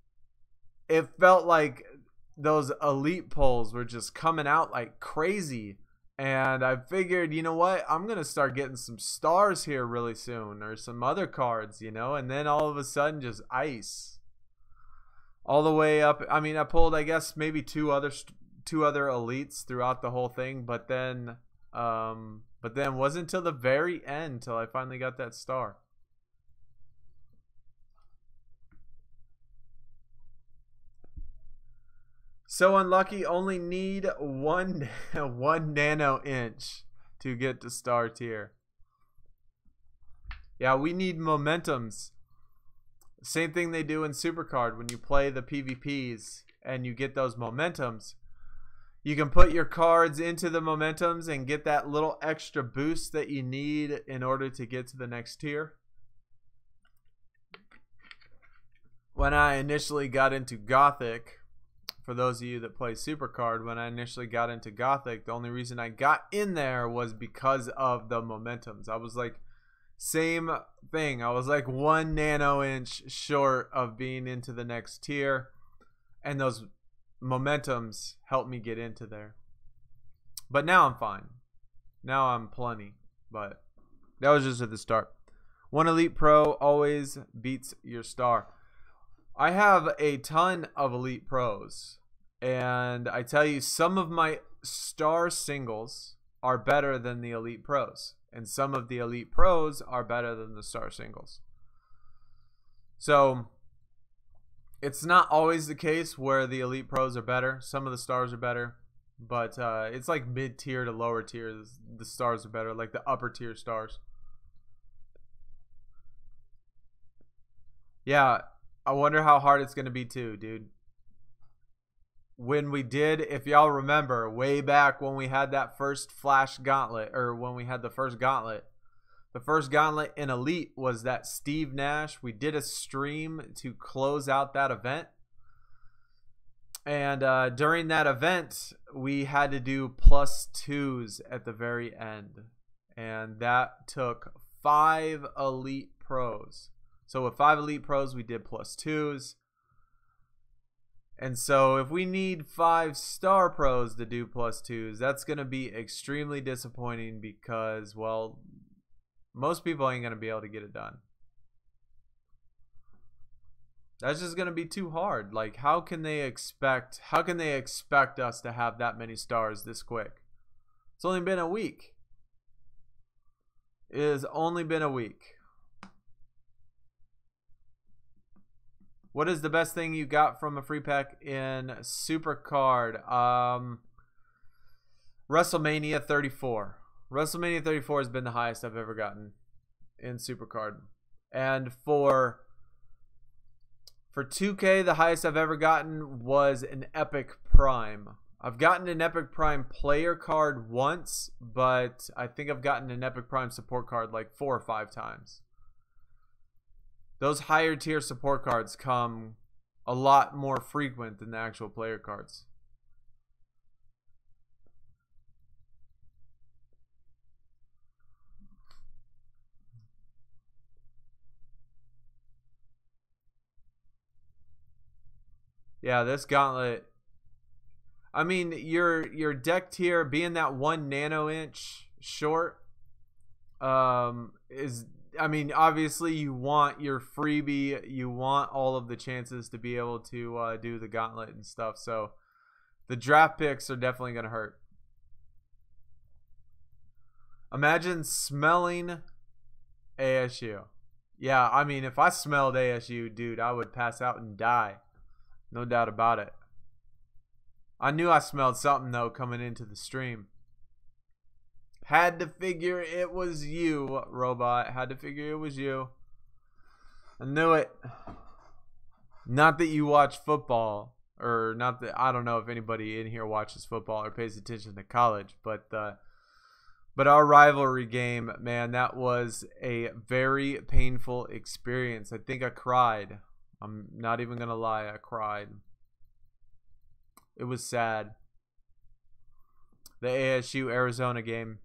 it felt like those elite pulls were just coming out like crazy. And I figured, you know what? I'm going to start getting some stars here really soon, or some other cards, you know? And then all of a sudden, just ice. All the way up. I mean, I pulled, I guess, maybe two other elites throughout the whole thing. But then wasn't until the very end till I finally got that star. So unlucky, only need one nano inch to get to star tier. Yeah, we need momentums. Same thing they do in Supercard when you play the PvPs and you get those momentums. You can put your cards into the momentums and get that little extra boost that you need in order to get to the next tier. When I initially got into Gothic, for those of you that play Supercard, when I initially got into Gothic, the only reason I got in there was because of the momentums. I was like, same thing. I was like 1 nano inch short of being into the next tier, and those momentums helped me get into there. But now I'm fine. Now I'm plenty. But that was just at the start. 1 Elite Pro always beats your star. I have a ton of Elite Pros, and I tell you, some of my star singles are better than the Elite Pros, and some of the Elite Pros are better than the star singles. So it's not always the case where the Elite Pros are better. Some of the stars are better, but it's like mid-tier to lower tier. The stars are better, like the upper tier stars. Yeah, I wonder how hard it's going to be too, dude. When we did, if y'all remember, way back when we had that first Flash Gauntlet, or when we had the first Gauntlet in Elite was that Steve Nash. We did a stream to close out that event. And during that event, we had to do +2s at the very end. And that took 5 Elite Pros. So with 5 Elite Pros, we did +2s. And so if we need 5 Star Pros to do +2s, that's going to be extremely disappointing because, well, most people ain't going to be able to get it done. That's just going to be too hard. Like, how can they expect us to have that many stars this quick? It's only been a week. It has only been a week. What is the best thing you got from a free pack in Supercard? WrestleMania 34. WrestleMania 34 has been the highest I've ever gotten in Supercard. And for 2K, the highest I've ever gotten was an Epic Prime. I've gotten an Epic Prime player card once, but I think I've gotten an Epic Prime support card like 4 or 5 times. Those higher tier support cards come a lot more frequent than the actual player cards. Yeah, this Gauntlet, I mean, your deck tier being that 1 nano inch short is, I mean, obviously you want your freebie, you want all of the chances to be able to do the Gauntlet and stuff. So the draft picks are definitely going to hurt. Imagine smelling ASU. Yeah, I mean, if I smelled ASU, dude, I would pass out and die. No doubt about it. I knew I smelled something, though, coming into the stream. Had to figure it was you, Robot. Had to figure it was you. I knew it. Not that you watch football. Or not that, I don't know if anybody in here watches football or pays attention to college. But our rivalry game, man, that was a very painful experience. I think I cried. I'm not even going to lie. I cried. It was sad. The ASU Arizona game.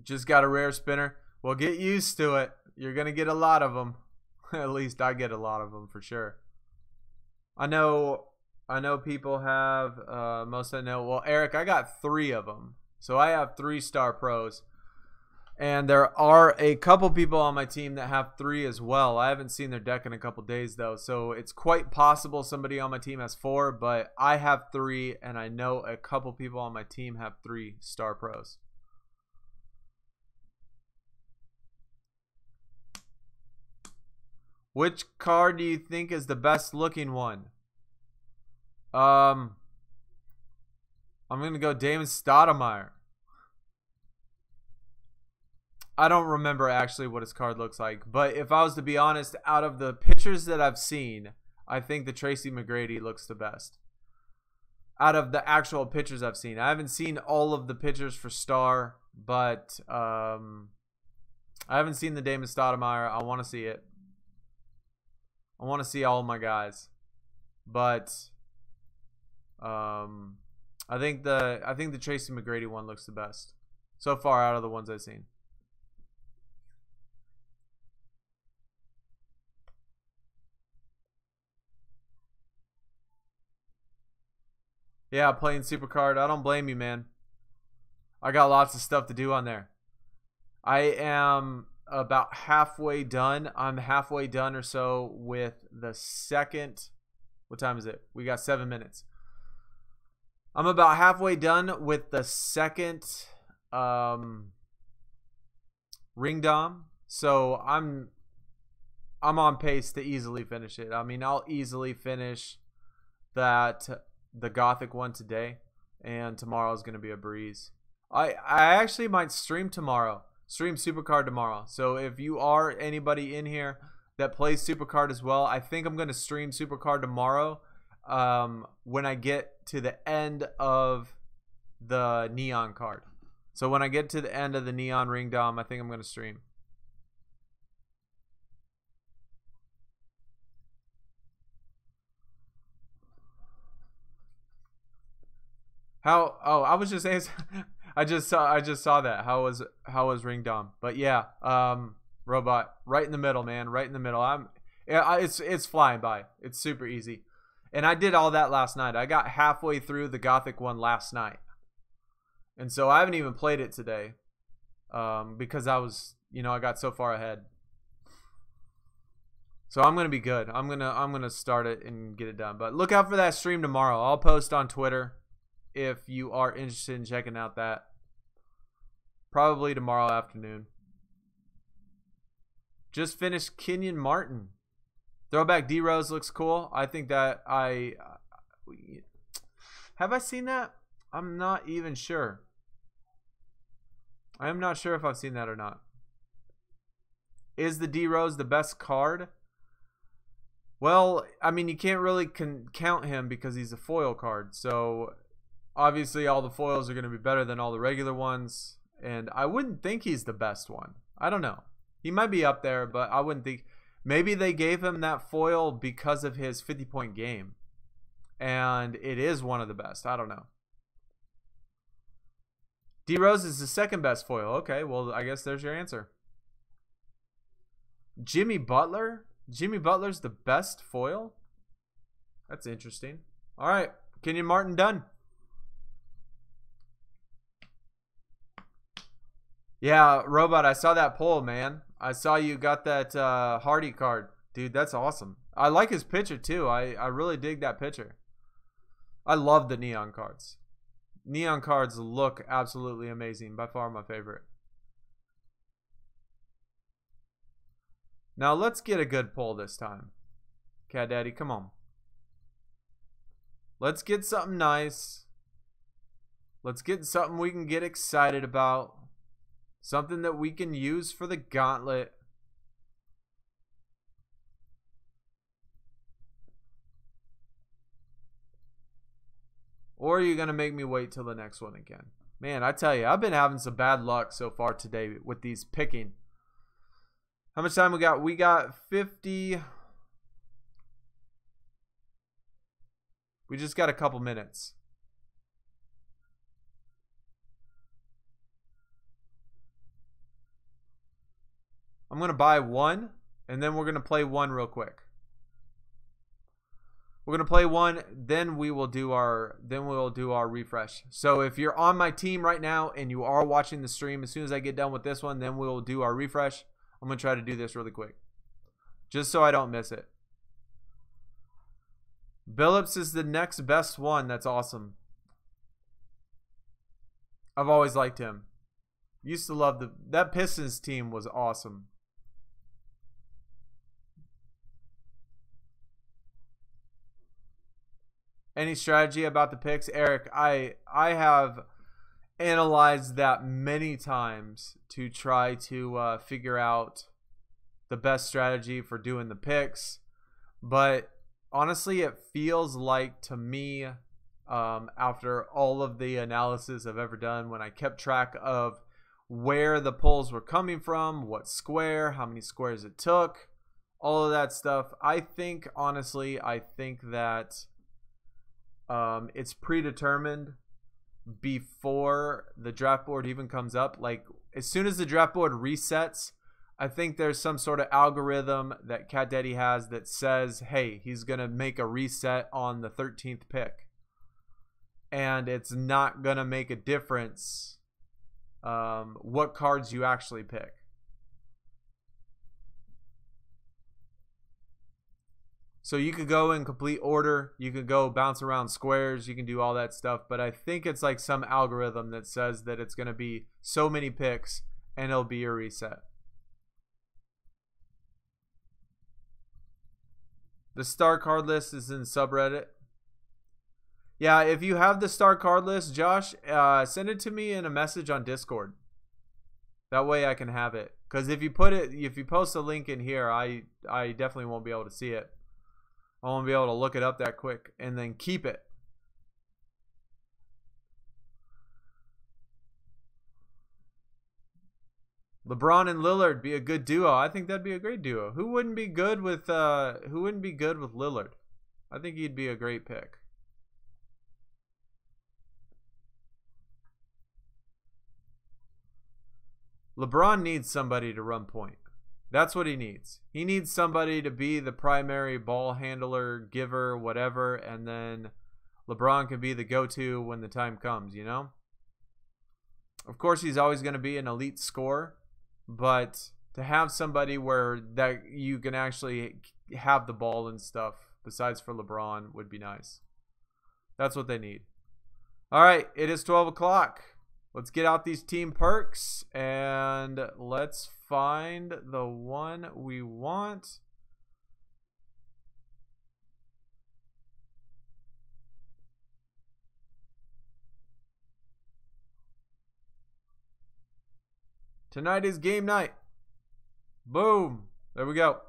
Just got a rare spinner. Well, get used to it. You're going to get a lot of them. At least I get a lot of them for sure. I know people have, most I know. Well, Eric, I got 3 of them. So I have 3-star pros. And there are a couple people on my team that have 3 as well. I haven't seen their deck in a couple days, though. So it's quite possible somebody on my team has 4. But I have 3, and I know a couple people on my team have 3-star pros. Which card do you think is the best looking one? I'm going to go Damon Stoudemire. I don't remember actually what his card looks like. But if I was to be honest, out of the pictures that I've seen, I think the Tracy McGrady looks the best. Out of the actual pictures I've seen. I haven't seen all of the pictures for Star, but I haven't seen the Damon Stoudemire. I want to see it. I want to see all of my guys. But I think the Tracy McGrady one looks the best so far out of the ones I've seen. Yeah, playing Supercard. I don't blame you, man. I got lots of stuff to do on there. I am about halfway done. I'm halfway done or so with the second. What time is it? We got 7 minutes. I'm about halfway done with the second ring dom. So I'm on pace to easily finish it. I mean, I'll easily finish the Gothic one today, and tomorrow is going to be a breeze. I actually might stream tomorrow. Stream Supercard tomorrow. So if you are anybody in here that plays Supercard as well, I think I'm going to stream Supercard tomorrow when I get to the end of the Neon card. So when I get to the end of the Neon Ring Dom, I think I'm going to stream. How? Oh, I was just asking. I just saw that. How was Ring Dom? But yeah, Robot, right in the middle, man, right in the middle. It's flying by. It's super easy, and I did all that last night. I got halfway through the Gothic one last night, and so I haven't even played it today, because I was, I got so far ahead. So I'm gonna be good. I'm gonna start it and get it done. But look out for that stream tomorrow. I'll post on Twitter if you are interested in checking out that. Probably tomorrow afternoon. Just finished Kenyon Martin. Throwback D Rose looks cool. I think that have I seen that? I'm not even sure. I am not sure if I've seen that or not. Is the D Rose the best card? Well, I mean, you can't really count him because he's a foil card. So obviously all the foils are going to be better than all the regular ones. And I wouldn't think he's the best one. I don't know. He might be up there, but I wouldn't think. Maybe they gave him that foil because of his 50-point game. And it is one of the best. I don't know. D Rose is the second best foil. Okay, well, I guess there's your answer. Jimmy Butler? Jimmy Butler's the best foil? That's interesting. All right, Kenyon Martin done. Yeah, Robot, I saw that poll, man. I saw you got that Hardy card. Dude, that's awesome. I like his picture, too. I really dig that picture. I love the neon cards. Neon cards look absolutely amazing. By far my favorite. Now, let's get a good poll this time. Cat Daddy, come on. Let's get something nice. Let's get something we can get excited about. Something that we can use for the Gauntlet. Or are you going to make me wait till the next one again? Man, I tell you, I've been having some bad luck so far today with these picking. How much time we got? We got 50. We just got a couple minutes. I'm going to buy one, and then we're going to play one real quick. We're going to play one, then we will do our refresh. So if you're on my team right now and you are watching the stream, as soon as I get done with this one, then we'll do our refresh. I'm going to try to do this really quick, just so I don't miss it. Billups is the next best one. That's awesome. I've always liked him. Used to love that Pistons team was awesome. Any strategy about the picks? Eric, I have analyzed that many times to try to figure out the best strategy for doing the picks. But honestly, it feels like to me, after all of the analysis I've ever done, when I kept track of where the pulls were coming from, what square, how many squares it took, all of that stuff, I think, honestly, that it's predetermined before the draft board even comes up. Like, as soon as the draft board resets, I think there's some sort of algorithm that Cat Daddy has that says, hey, he's going to make a reset on the 13th pick. And it's not going to make a difference what cards you actually pick. So you could go in complete order, you could go bounce around squares, you can do all that stuff, but I think it's like some algorithm that says that it's going to be so many picks and it'll be a reset. The star card list is in subreddit. Yeah, if you have the star card list, Josh, send it to me in a message on Discord. That way I can have it. Because if you post a link in here, I definitely won't be able to see it. I won't be able to look it up that quick and then keep it. LeBron and Lillard be a good duo. I think that'd be a great duo. Who wouldn't be good with Lillard? I think he'd be a great pick. LeBron needs somebody to run point. That's what he needs. He needs somebody to be the primary ball handler, giver, whatever, and then LeBron can be the go-to when the time comes, you know? Of course, he's always going to be an elite scorer, but to have somebody where that you can actually have the ball and stuff, besides for LeBron, would be nice. That's what they need. All right, it is 12 o'clock. Let's get out these team perks and let's find the one we want. Tonight is game night. Boom. There we go.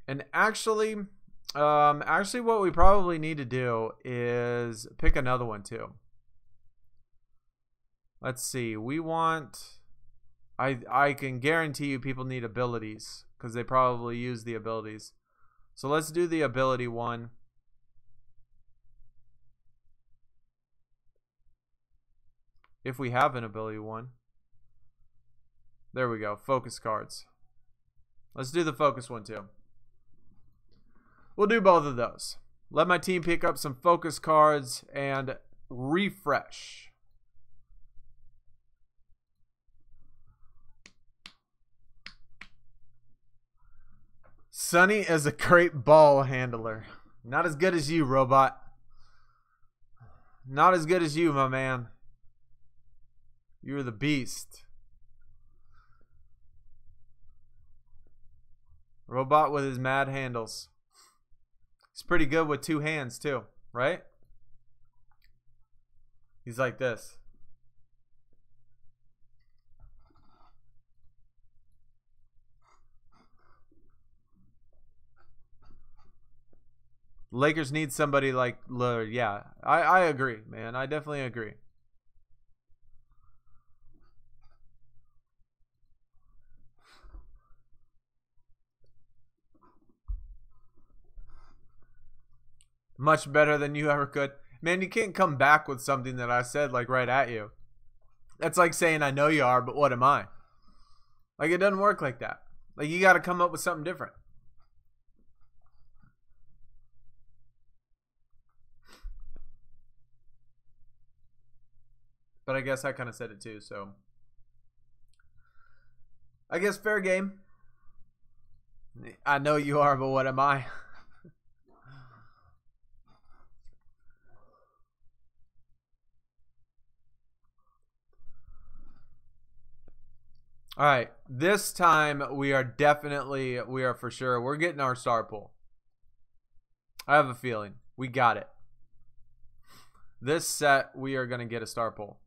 And actually what we probably need to do is pick another one too. Let's see. We want, I can guarantee you people need abilities because they probably use the abilities. So let's do the ability one. If we have an ability one. There we go. Focus cards. Let's do the focus one too. We'll do both of those. Let my team pick up some focus cards and refresh. Sonny is a great ball handler. Not as good as you, robot. Not as good as you, my man. You're the beast. Robot with his mad handles. He's pretty good with two hands too, right? He's like this. Lakers need somebody like Lillard. Yeah, I agree, man. I definitely agree. Much better than you ever could. Man, you can't come back with something that I said like right at you. That's like saying I know you are, but what am I? Like it doesn't work like that. Like you got to come up with something different. But I guess I kind of said it too, so I guess fair game. I know you are, but what am I? All right, this time we are for sure. We're getting our star pool. I have a feeling. We got it. This set, we are going to get a star pool.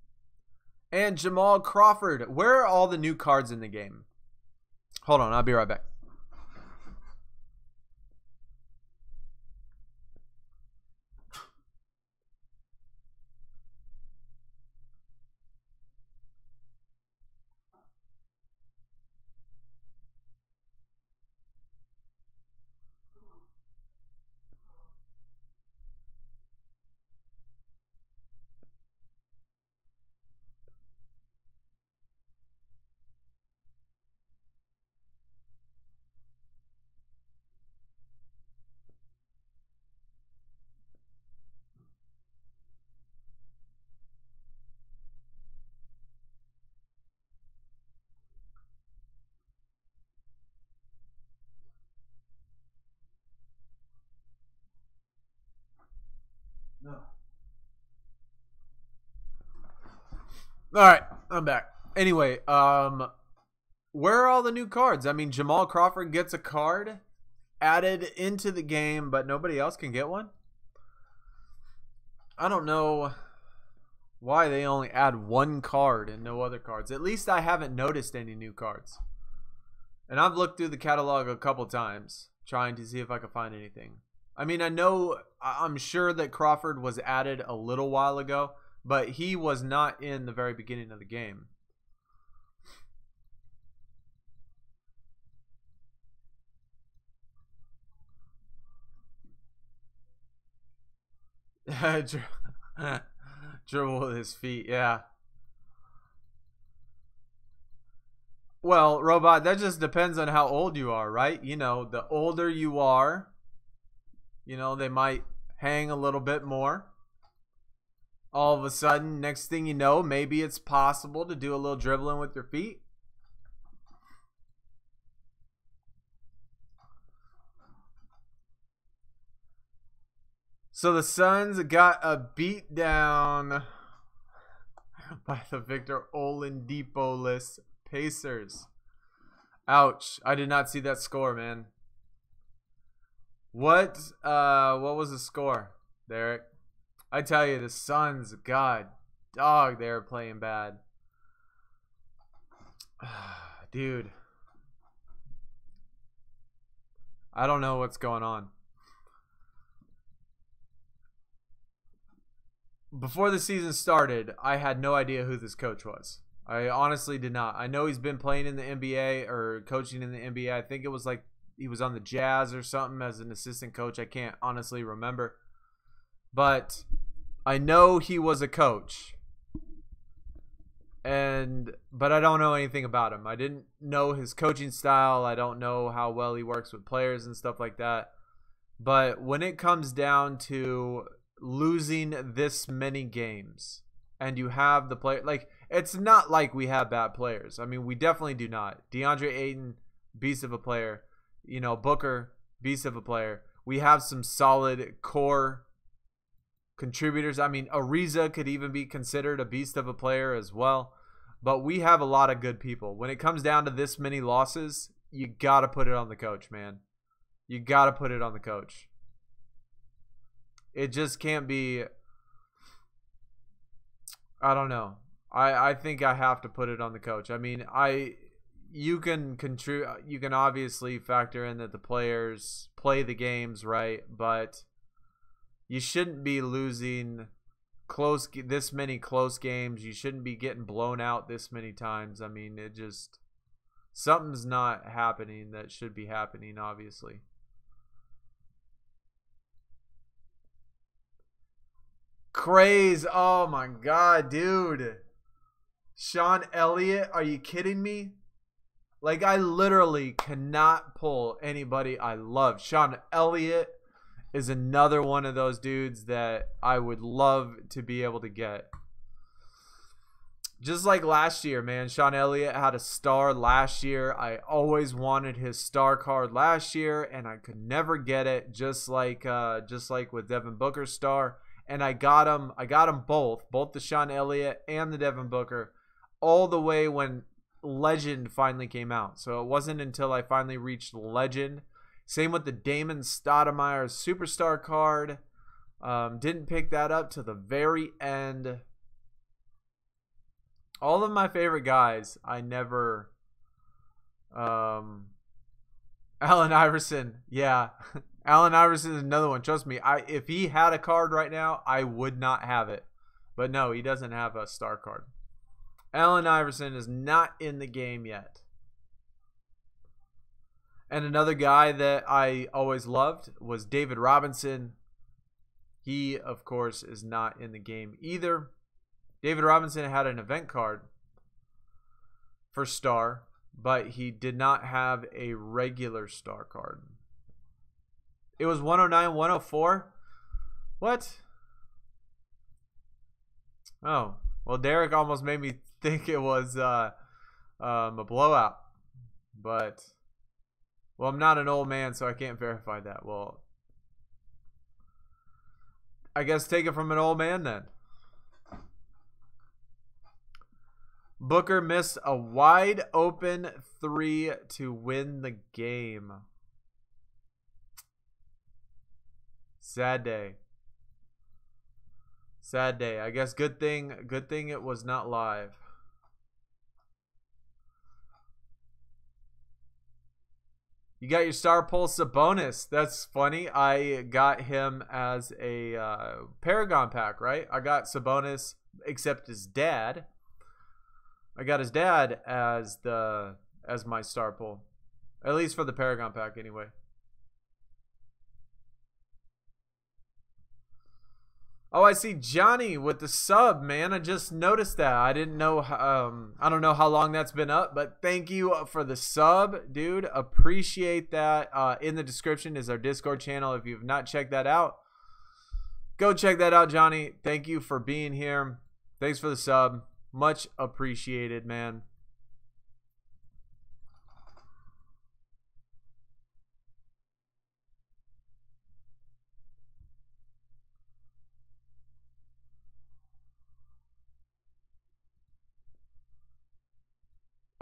And Jamal Crawford. Where are all the new cards in the game? Hold on, I'll be right back. No. All right, I'm back. Anyway, where are all the new cards? I mean, Jamal Crawford gets a card added into the game, but nobody else can get one? I don't know why they only add one card and no other cards. At least I haven't noticed any new cards. And I've looked through the catalog a couple times trying to see if I could find anything. I mean, I'm sure that Crawford was added a little while ago, but he was not in the very beginning of the game. Dribble with his feet, yeah. Well, Robot, that just depends on how old you are, right? You know, the older you are, you know, they might hang a little bit more. All of a sudden, next thing you know, maybe it's possible to do a little dribbling with your feet. So the Suns got a beat down by the Victor Oladipo-less Pacers. Ouch. I did not see that score, man. What was the score, Derek? I tell you, the Suns, God, dog, they're playing bad. Dude. I don't know what's going on. Before the season started, I had no idea who this coach was. I honestly did not. I know he's been playing in the NBA or coaching in the NBA. I think it was like he was on the Jazz or something as an assistant coach. I can't honestly remember. But I know he was a coach. But I don't know anything about him. I didn't know his coaching style. I don't know how well he works with players and stuff like that. But when it comes down to losing this many games and you have the player, like, it's not like we have bad players. I mean, we definitely do not. DeAndre Ayton, beast of a player. You know, Booker, beast of a player. We have some solid core contributors. I mean, Ariza could even be considered a beast of a player as well. But we have a lot of good people. When it comes down to this many losses, you got to put it on the coach, man. You got to put it on the coach. It just can't be. I don't know. I think I have to put it on the coach. I mean, you can obviously factor in that the players play the games right, but you shouldn't be losing this many close games. You shouldn't be getting blown out this many times. I mean, it just, something's not happening that should be happening, obviously. Craze. Oh my god, dude. Sean Elliott, are you kidding me? Like, I literally cannot pull anybody I love. Sean Elliott is another one of those dudes that I would love to be able to get. Just like last year, man. Sean Elliott had a star last year. I always wanted his star card last year, and I could never get it. Just like with Devin Booker's star. And I got him both the Sean Elliott and the Devin Booker, all the way when Legend finally came out. So it wasn't until I finally reached Legend. Same with the Damon Stoudemire Superstar card. Didn't pick that up to the very end. All of my favorite guys, I never. Allen Iverson, yeah. Allen Iverson is another one. Trust me, if he had a card right now, I would not have it. But no, he doesn't have a star card. Allen Iverson is not in the game yet. And another guy that I always loved was David Robinson. He, of course, is not in the game either. David Robinson had an event card for star, but he did not have a regular star card. It was 109, 104. What? Oh, well, Derek almost made me think it was a blowout. But, well, I'm not an old man, so I can't verify that. Well, I guess take it from an old man then. Booker missed a wide open 3 to win the game. Sad day. Sad day. I guess good thing it was not live. You got your star pull Sabonis. That's funny. I got him as a Paragon pack, right? I got Sabonis except his dad. I got his dad as my star pull. At least for the Paragon pack anyway. Oh, I see Johnny with the sub, man. I just noticed that. I didn't know. I don't know how long that's been up, but thank you for the sub, dude. Appreciate that. In the description is our Discord channel. If you've not checked that out, go check that out, Johnny. Thank you for being here. Thanks for the sub. Much appreciated, man.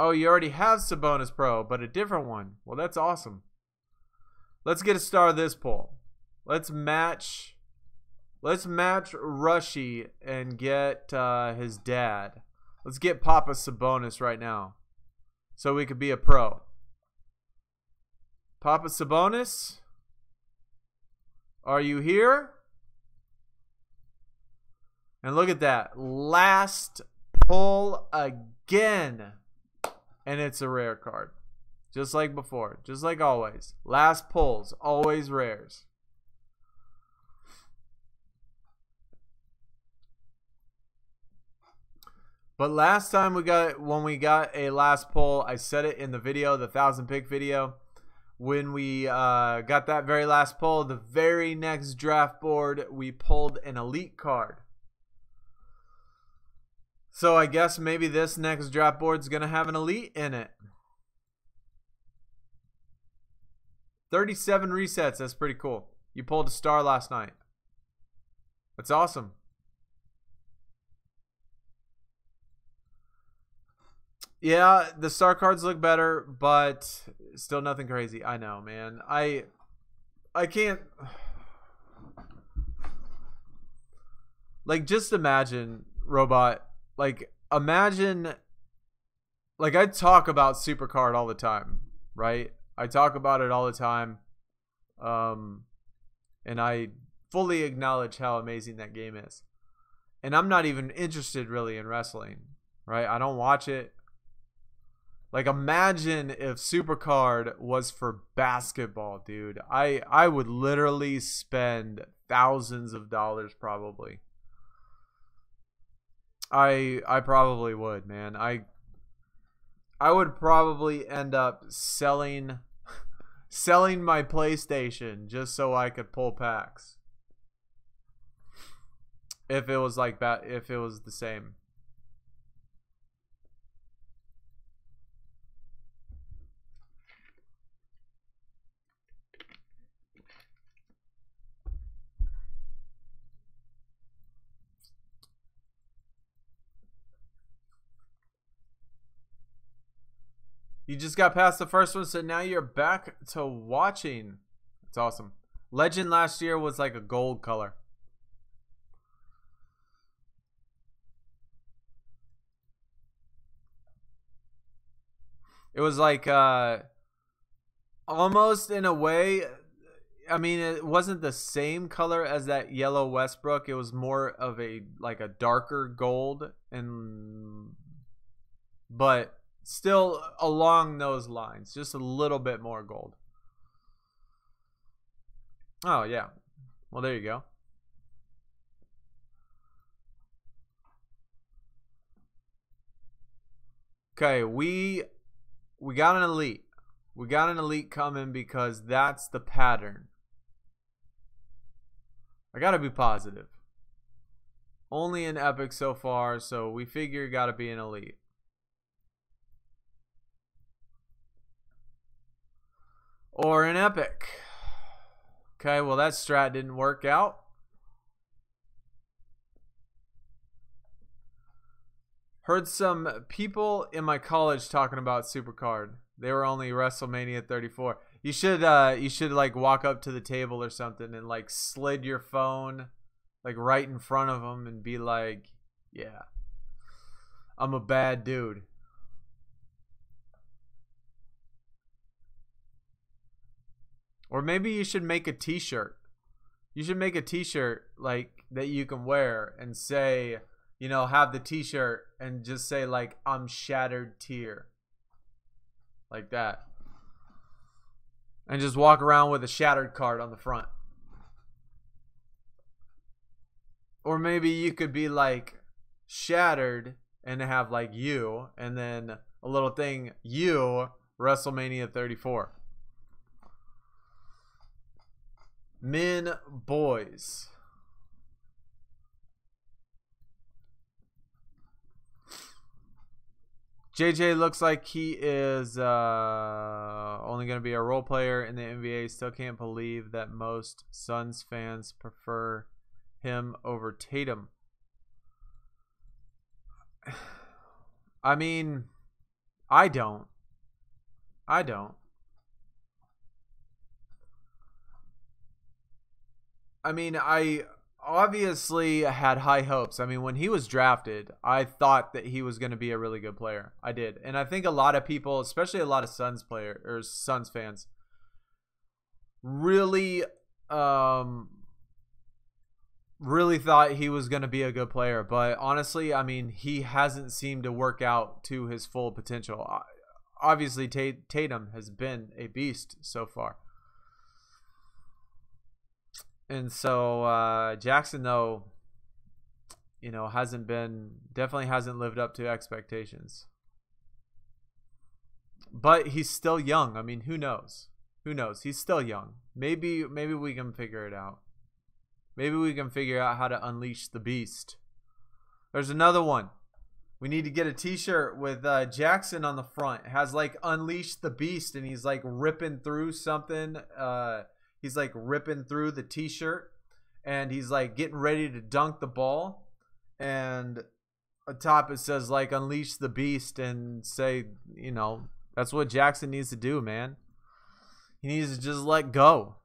Oh, you already have Sabonis Pro, but a different one. Well, that's awesome. Let's get a star of this pull. Let's match Rushy and get his dad. Let's get Papa Sabonis right now, so we could be a pro. Papa Sabonis, are you here? And look at that. Last pull again. And it's a rare card. Just like before. Just like always. Last pulls. Always rares. But last time when we got a last pull, I said it in the video, the 1,000 pick video. When we got that very last pull, the very next draft board, we pulled an elite card. So I guess maybe this next draft board's going to have an elite in it. 37 resets. That's pretty cool. You pulled a star last night. That's awesome. Yeah, the star cards look better, but still nothing crazy. I know, man. I can't. Like, just imagine, Robot. Like, imagine. Like, I talk about Supercard all the time, right? I talk about it all the time. And I fully acknowledge how amazing that game is. And I'm not even interested really in wrestling, right? I don't watch it. Like, imagine if Supercard was for basketball, dude. I would literally spend thousands of dollars probably. I probably would, man. I would probably end up selling my PlayStation just so I could pull packs. If it was like that, if it was the same. You just got past the first one, so now you're back to watching. It's awesome. Legend last year was like a gold color. It was like almost in a way. I mean, it wasn't the same color as that yellow Westbrook. It was more of a like a darker gold, but still along those lines, just a little bit more gold. Oh yeah, well there you go. Okay, we got an elite. We got an elite coming because that's the pattern. I gotta be positive. Only an epic so far, so we figure gotta be an elite. Or an epic. Okay, well that strat didn't work out. Heard some people in my college talking about Supercard. They were only WrestleMania 34. You should like walk up to the table or something and like slid your phone like right in front of them and be like, "Yeah, I'm a bad dude." Or maybe you should make a t-shirt. You should make a t-shirt like that you can wear and say, you know, have the t-shirt and just say like, "I'm shattered tear." Like that. And just walk around with a shattered card on the front. Or maybe you could be like shattered and have like you and then a little thing, you WrestleMania 34. Min boys. JJ looks like he is only going to be a role player in the NBA. Still can't believe that most Suns fans prefer him over Tatum. I mean, I don't. I don't. I mean, I obviously had high hopes. I mean, when he was drafted, I thought that he was going to be a really good player. I did. And I think a lot of people, especially a lot of Suns fans, really really thought he was going to be a good player. But honestly, I mean, he hasn't seemed to work out to his full potential. Obviously, Tatum has been a beast so far. And so Jackson, though, you know, definitely hasn't lived up to expectations. But he's still young. I mean, who knows? Who knows? He's still young. Maybe we can figure it out. Maybe we can figure out how to unleash the beast. There's another one. We need to get a t-shirt with Jackson on the front. It has like Unleash the Beast, and he's like ripping through something. He's like ripping through the t-shirt, and he's like getting ready to dunk the ball. And atop it says like Unleash the Beast, and say, you know, that's what Jackson needs to do, man. He needs to just let go.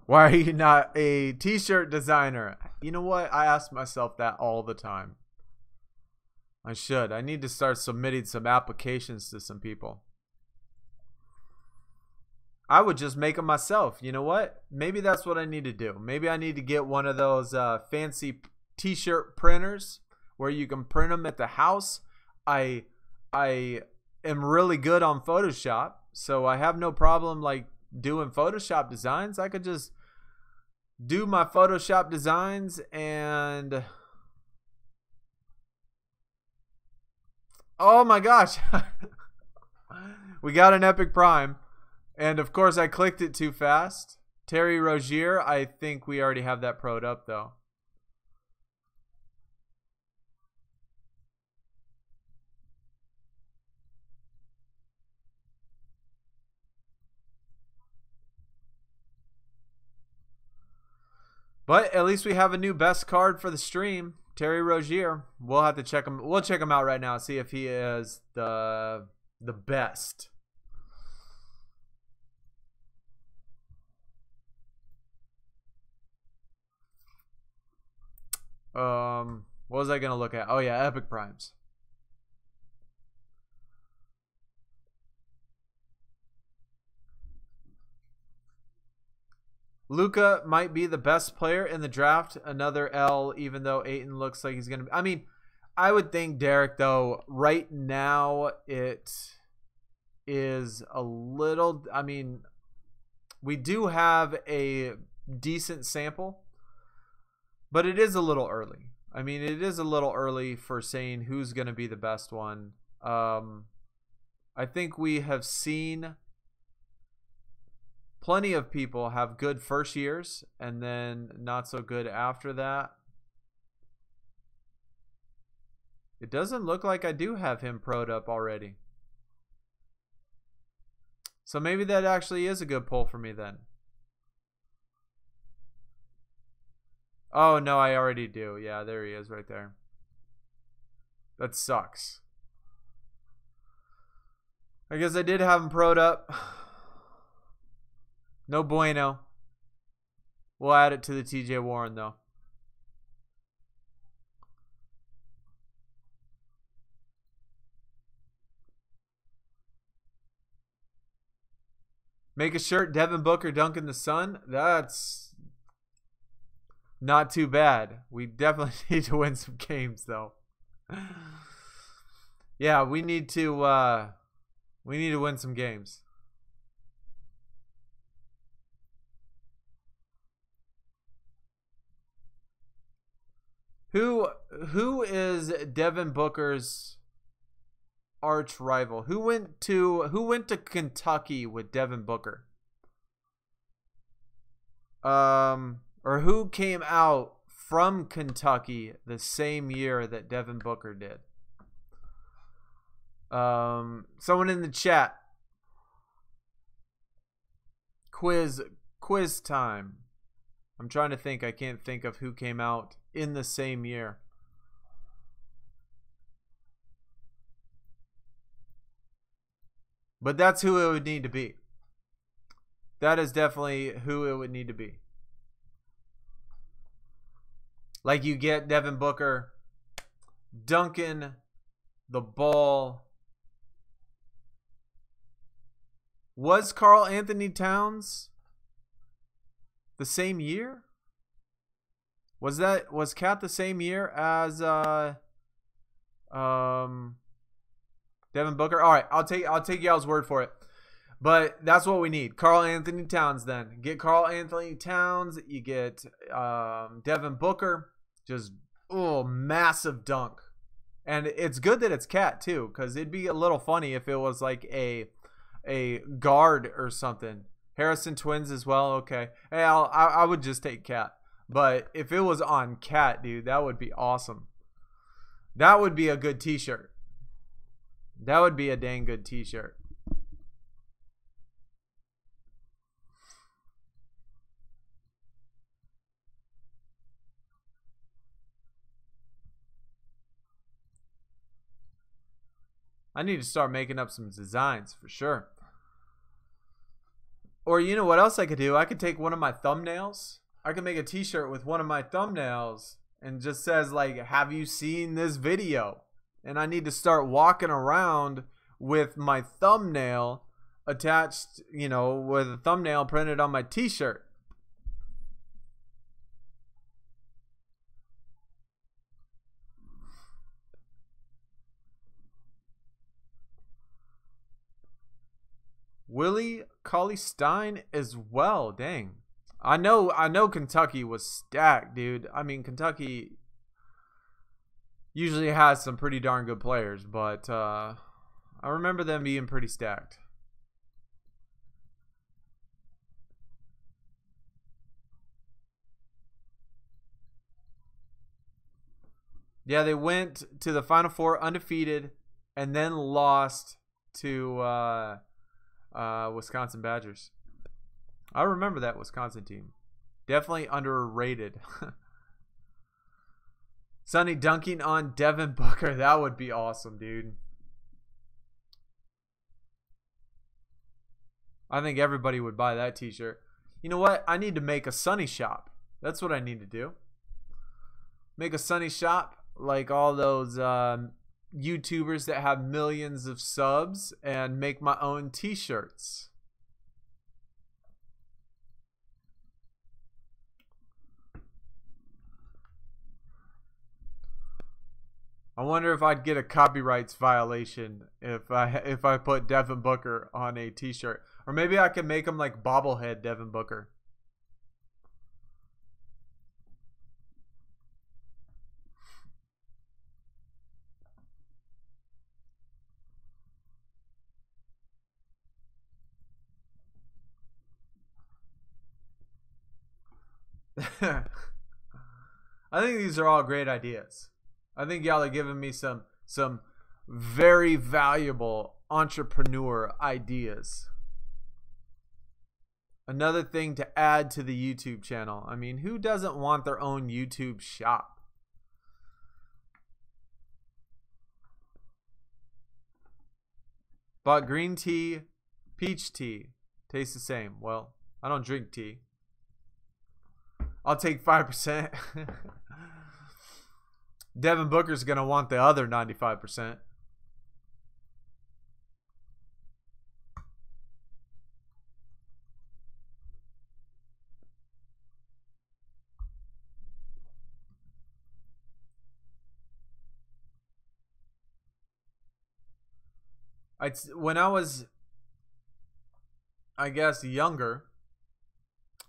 Why are you not a t-shirt designer? You know what? I ask myself that all the time. I should. I need to start submitting some applications to some people. I would just make them myself. You know what? Maybe that's what I need to do. Maybe I need to get one of those fancy t-shirt printers where you can print them at the house. I am really good on Photoshop, so I have no problem like doing Photoshop designs. I could just do my Photoshop designs and oh my gosh. We got an Epic Prime, and of course I clicked it too fast. Terry Rozier, I think we already have that pro'd up though. But at least we have a new best card for the stream, Terry Rozier. We'll have to check him. We'll check him out right now, see if he is the best. What was I gonna look at? Oh yeah, Epic Primes. Luka might be the best player in the draft. Another L, even though Ayton looks like he's going to be. I mean, I would think, Derek, though, right now it is a little. I mean, we do have a decent sample, but it is a little early. I mean, it is a little early for saying who's going to be the best one. I think we have seen plenty of people have good first years and then not so good after that. It doesn't look like I do have him pro'd up already. So maybe that actually is a good pull for me then. Oh, no, I already do. Yeah, there he is right there. That sucks. I guess I did have him pro'd up. No bueno. We'll add it to the TJ Warren, though. Make a shirt, Devin Booker dunking the sun. That's not too bad. We definitely need to win some games, though. Yeah, we need to win some games. Who is Devin Booker's arch rival? Who went to Kentucky with Devin Booker? Or who came out from Kentucky the same year that Devin Booker did? Someone in the chat. Quiz time. I'm trying to think. I can't think of who came out in the same year. But that's who it would need to be. That is definitely who it would need to be. Like you get Devin Booker dunking the ball. Was Karl Anthony Towns the same year? Was Cat the same year as Devin Booker? All right, I'll take y'all's word for it. But that's what we need. Karl Anthony Towns then. Get Karl Anthony Towns. You get Devin Booker. Just, massive dunk. And it's good that it's Cat, too, because it'd be a little funny if it was like a guard or something. Harrison Twins as well. Okay. Hey, I would just take Cat. But if it was on Cat, dude, that would be awesome. That would be a good t-shirt. That would be a dang good t-shirt. I need to start making up some designs for sure. Or you know what else I could do? I could take one of my thumbnails. I could make a t-shirt with one of my thumbnails and just says like, have you seen this video? And I need to start walking around with my thumbnail attached, you know, with a thumbnail printed on my t-shirt. Willie Cauley-Stein as well. Dang. I know Kentucky was stacked, dude. I mean, Kentucky usually has some pretty darn good players, but I remember them being pretty stacked. Yeah, they went to the Final Four undefeated and then lost to Wisconsin Badgers. I remember that Wisconsin team. Definitely underrated. Sonny dunking on Devin Booker. That would be awesome, dude. I think everybody would buy that t-shirt. You know what? I need to make a Sonny shop. That's what I need to do. Make a Sonny shop like all those YouTubers that have millions of subs and make my own t-shirts. I wonder if I'd get a copyrights violation if I put Devin Booker on a t-shirt. Or maybe I could make him like bobblehead Devin Booker. I think these are all great ideas. I think y'all are giving me some very valuable entrepreneur ideas. Another thing to add to the YouTube channel. I mean, who doesn't want their own YouTube shop? Bought green tea, peach tea. Tastes the same. Well, I don't drink tea. I'll take 5%. Devin Booker's going to want the other 95%. When I was, I guess, younger,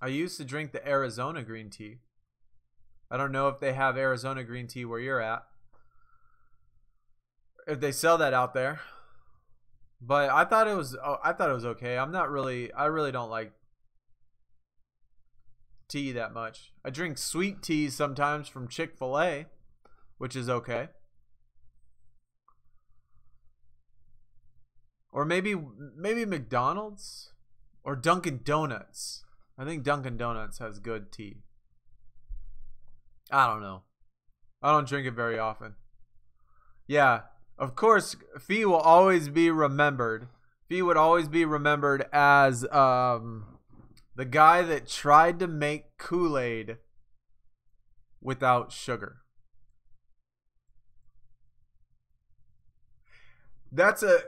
I used to drink the Arizona green tea. I don't know if they have Arizona green tea where you're at, if they sell that out there. But I thought it was okay. I really don't like tea that much. I drink sweet tea sometimes from Chick-fil-A, which is okay. Or maybe McDonald's or Dunkin' Donuts. I think Dunkin' Donuts has good tea. I don't know. I don't drink it very often. Yeah, of course, Fee will always be remembered. Fee would always be remembered as the guy that tried to make Kool-Aid without sugar. That's a,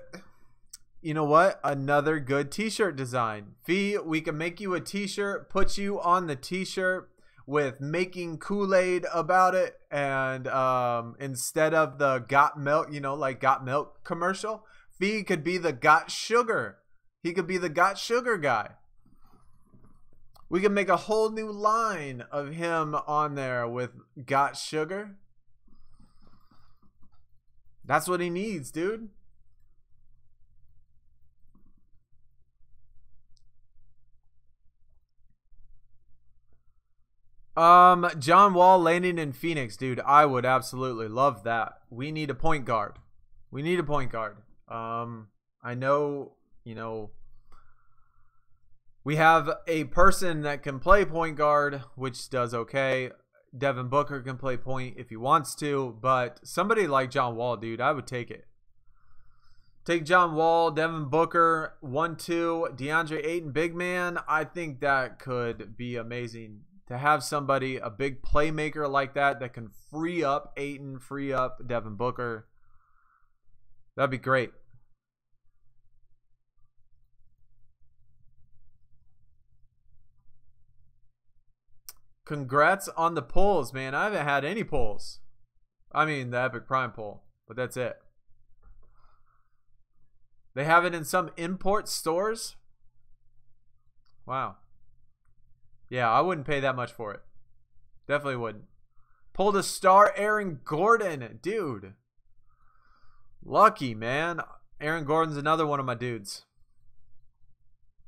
you know what? Another good t-shirt design. Fee, we can make you a t-shirt, put you on the t-shirt with making Kool-Aid about it, and instead of the Got Milk, you know, like Got Milk commercial, Fee could be the Got Sugar. He could be the Got Sugar guy. We can make a whole new line of him on there with Got Sugar. That's what he needs, dude. John Wall landing in Phoenix, dude. I would absolutely love that. We need a point guard. We need a point guard. I know, you know, we have a person that can play point guard, which does okay. Devin Booker can play point if he wants to, but somebody like John Wall, dude, I would take it. Take John Wall, Devin Booker, 1-2, DeAndre Ayton, big man. I think that could be amazing. To have somebody, a big playmaker like that can free up Ayton, free up Devin Booker. That'd be great. Congrats on the polls, man. I haven't had any polls. I mean, the Epic Prime poll, but that's it. They have it in some import stores. Wow. Yeah, I wouldn't pay that much for it. Definitely wouldn't. Pulled a star, Aaron Gordon. Dude. Lucky, man. Aaron Gordon's another one of my dudes.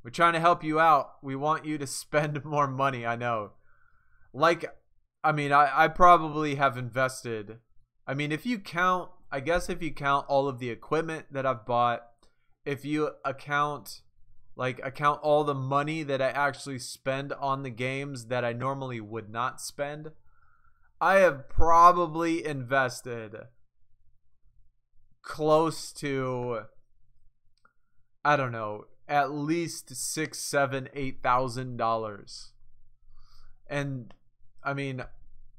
We're trying to help you out. We want you to spend more money, I know. Like, I mean, I probably have invested. I mean, if you count, I guess if you count all of the equipment that I've bought, if you account all the money that I actually spend on the games that I normally would not spend, I have probably invested close to, I don't know, at least $6,000, $7,000, $8,000. And I mean,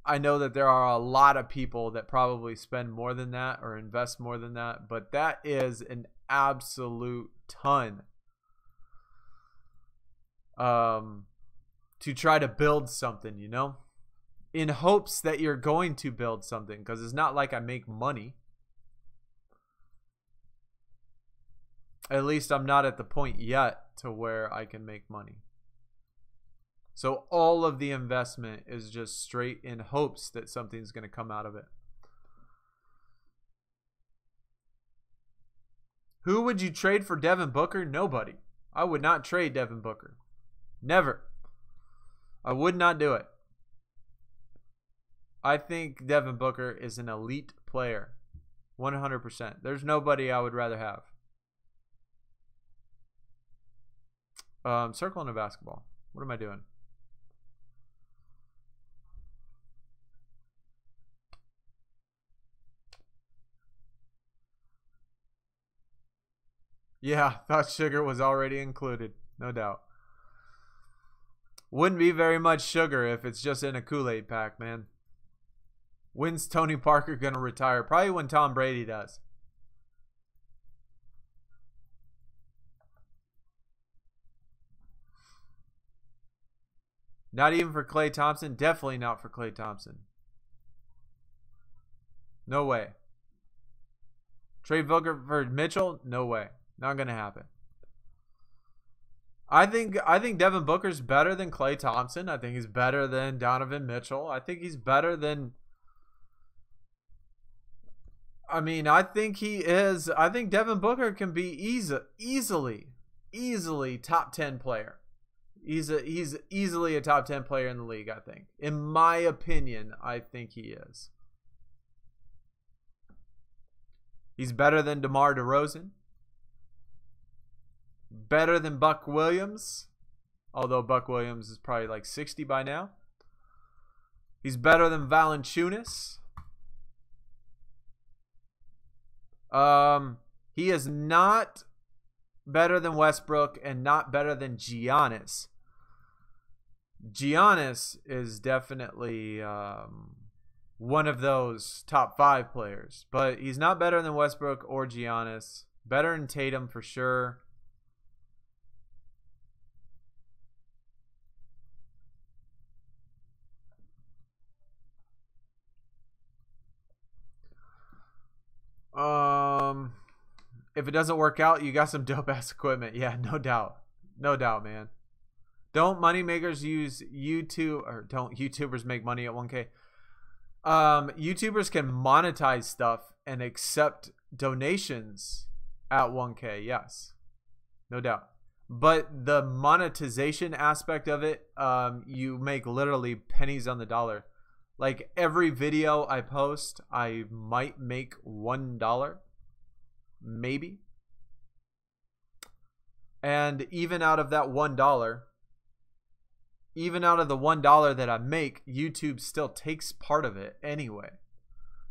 I know that there are a lot of people that probably spend more than that or invest more than that, but that is an absolute ton. To try to build something, you know, in hopes that you're going to build something, because it's not like I make money. At least I'm not at the point yet to where I can make money. So all of the investment is just straight in hopes that something's going to come out of it. Who would you trade for Devin Booker? Nobody. I would not trade Devin Booker. Never. I would not do it. I think Devin Booker is an elite player. 100%. There's nobody I would rather have. Circling a basketball. What am I doing? Yeah, thought sugar was already included. No doubt. Wouldn't be very much sugar if it's just in a Kool-Aid pack, man. When's Tony Parker going to retire? Probably when Tom Brady does. Not even for Klay Thompson? Definitely not for Klay Thompson. No way. Trade Booker for Mitchell? No way. Not going to happen. I think Devin Booker's better than Klay Thompson. I think he's better than Donovan Mitchell. I think he's better than, I mean, I think he is. I think Devin Booker can be easily top 10 player. He's easily a top 10 player in the league, I think. In my opinion, I think he is. He's better than DeMar DeRozan. Better than Buck Williams, although Buck Williams is probably like 60 by now. He's better than Valanciunas. He is not better than Westbrook and not better than Giannis. Giannis is definitely one of those top 5 players, but he's not better than Westbrook or Giannis. Better than Tatum for sure. If it doesn't work out, you got some dope ass equipment. Yeah, no doubt. No doubt, man. Don't moneymakers use YouTube, or don't YouTubers make money at 1K? YouTubers can monetize stuff and accept donations at 1K. Yes, no doubt. But the monetization aspect of it, you make literally pennies on the dollar. Like every video I post, I might make $1, maybe. And even out of that $1, even out of the $1 that I make, YouTube still takes part of it anyway.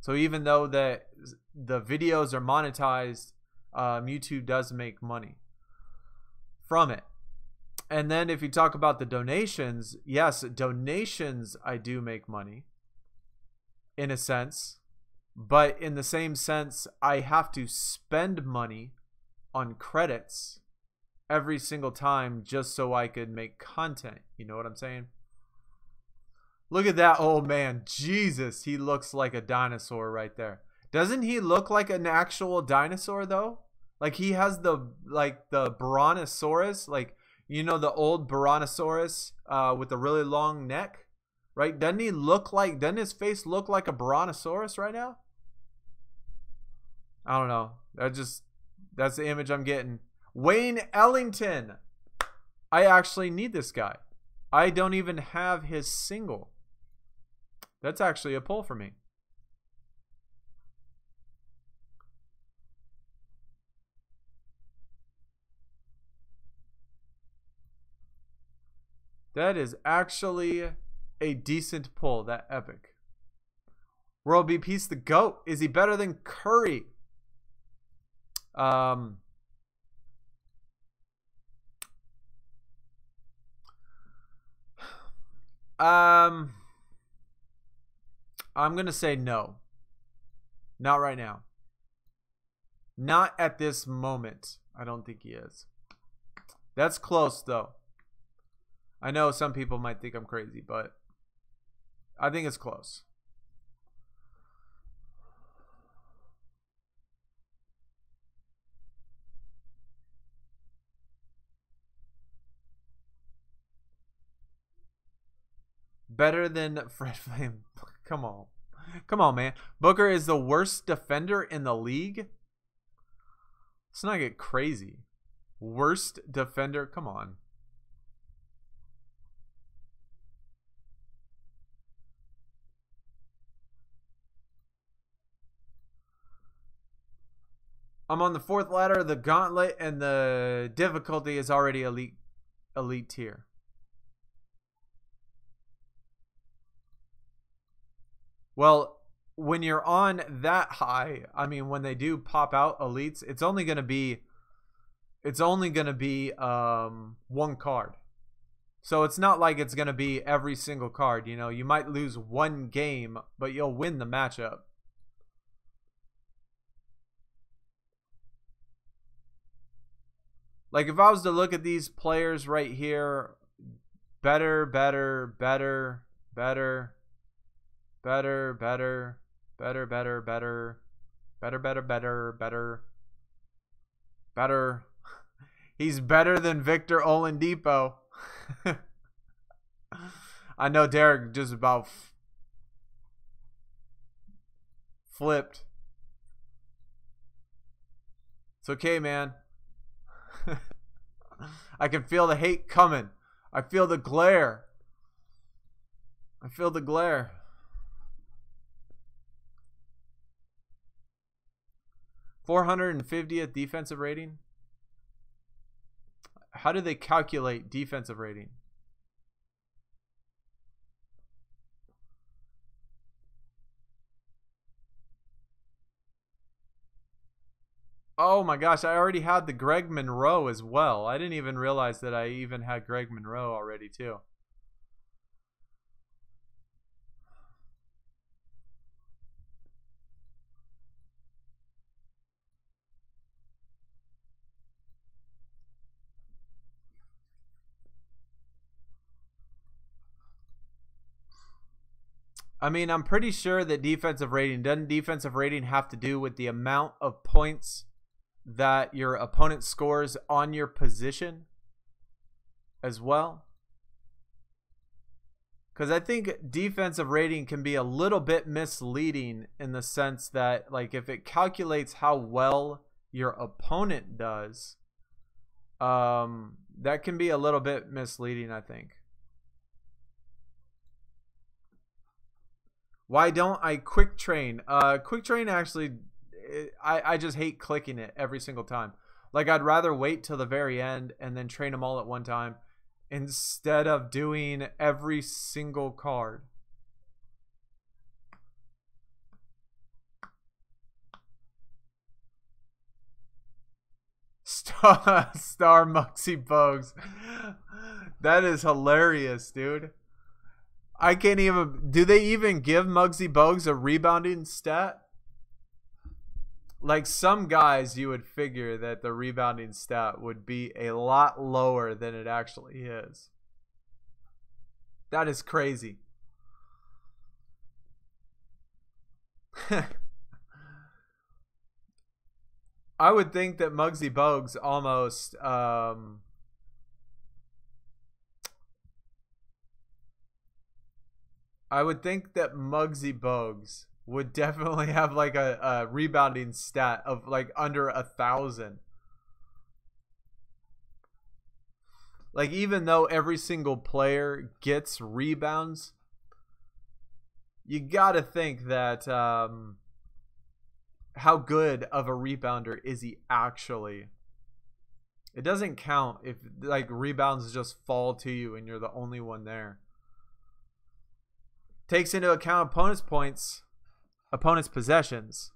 So even though that the videos are monetized, YouTube does make money from it. And then if you talk about the donations, yes, donations I do make money in a sense, but in the same sense I have to spend money on credits every single time just so I could make content. You know what I'm saying? Look at that old man. Jesus, he looks like a dinosaur right there. Doesn't he look like an actual dinosaur though? Like he has the Brontosaurus, like, you know, the old Brontosaurus with the really long neck, right? Doesn't he look like, doesn't his face look like a Brontosaurus right now? I don't know. That's the image I'm getting. Wayne Ellington. I actually need this guy. I don't even have his single. That's actually a pull for me. That is actually a decent pull. That epic. World B Peace the GOAT. Is he better than Curry? I'm going to say no. Not right now. Not at this moment. I don't think he is. That's close though. I know some people might think I'm crazy, but I think it's close. Better than Fred Flame. Come on. Come on, man. Booker is the worst defender in the league? Let's not get crazy. Worst defender? Come on. I'm on the 4th ladder of the Gauntlet, and the difficulty is already elite tier. Well, when you're on that high, I mean, when they do pop out elites, it's only gonna be one card. So it's not like it's gonna be every single card. You know, you might lose one game, but you'll win the matchup. Like if I was to look at these players right here, better, better, better, better, better, better, better, better, better, better, better, better, better, better. He's better than Victor Oladipo. I know Derek just about flipped. It's okay, man. I can feel the hate coming. I feel the glare. I feel the glare. .450th defensive rating. How do they calculate defensive rating? Oh my gosh, I already had the Greg Monroe as well. I didn't even realize that I even had Greg Monroe already too. I mean, I'm pretty sure that defensive rating, doesn't defensive rating have to do with the amount of points that your opponent scores on your position as well? Because I think defensive rating can be a little bit misleading in the sense that, like, if it calculates how well your opponent does, that can be a little bit misleading, I think. Why don't I quick train? Quick train actually, I just hate clicking it every single time. Like, I'd rather wait till the very end and then train them all at one time instead of doing every single card. Star Muxy Bogues. That is hilarious, dude. I can't even... Do they even give Muggsy Bogues a rebounding stat? Like, some guys, you would figure that the rebounding stat would be a lot lower than it actually is. That is crazy. I would think that Muggsy Bogues almost... I would think that Muggsy Bogues would definitely have like a rebounding stat of like under 1,000. Like, even though every single player gets rebounds, you gotta think that how good of a rebounder is he actually? It doesn't count if like rebounds just fall to you and you're the only one there. Takes into account opponent's points, opponent's possessions,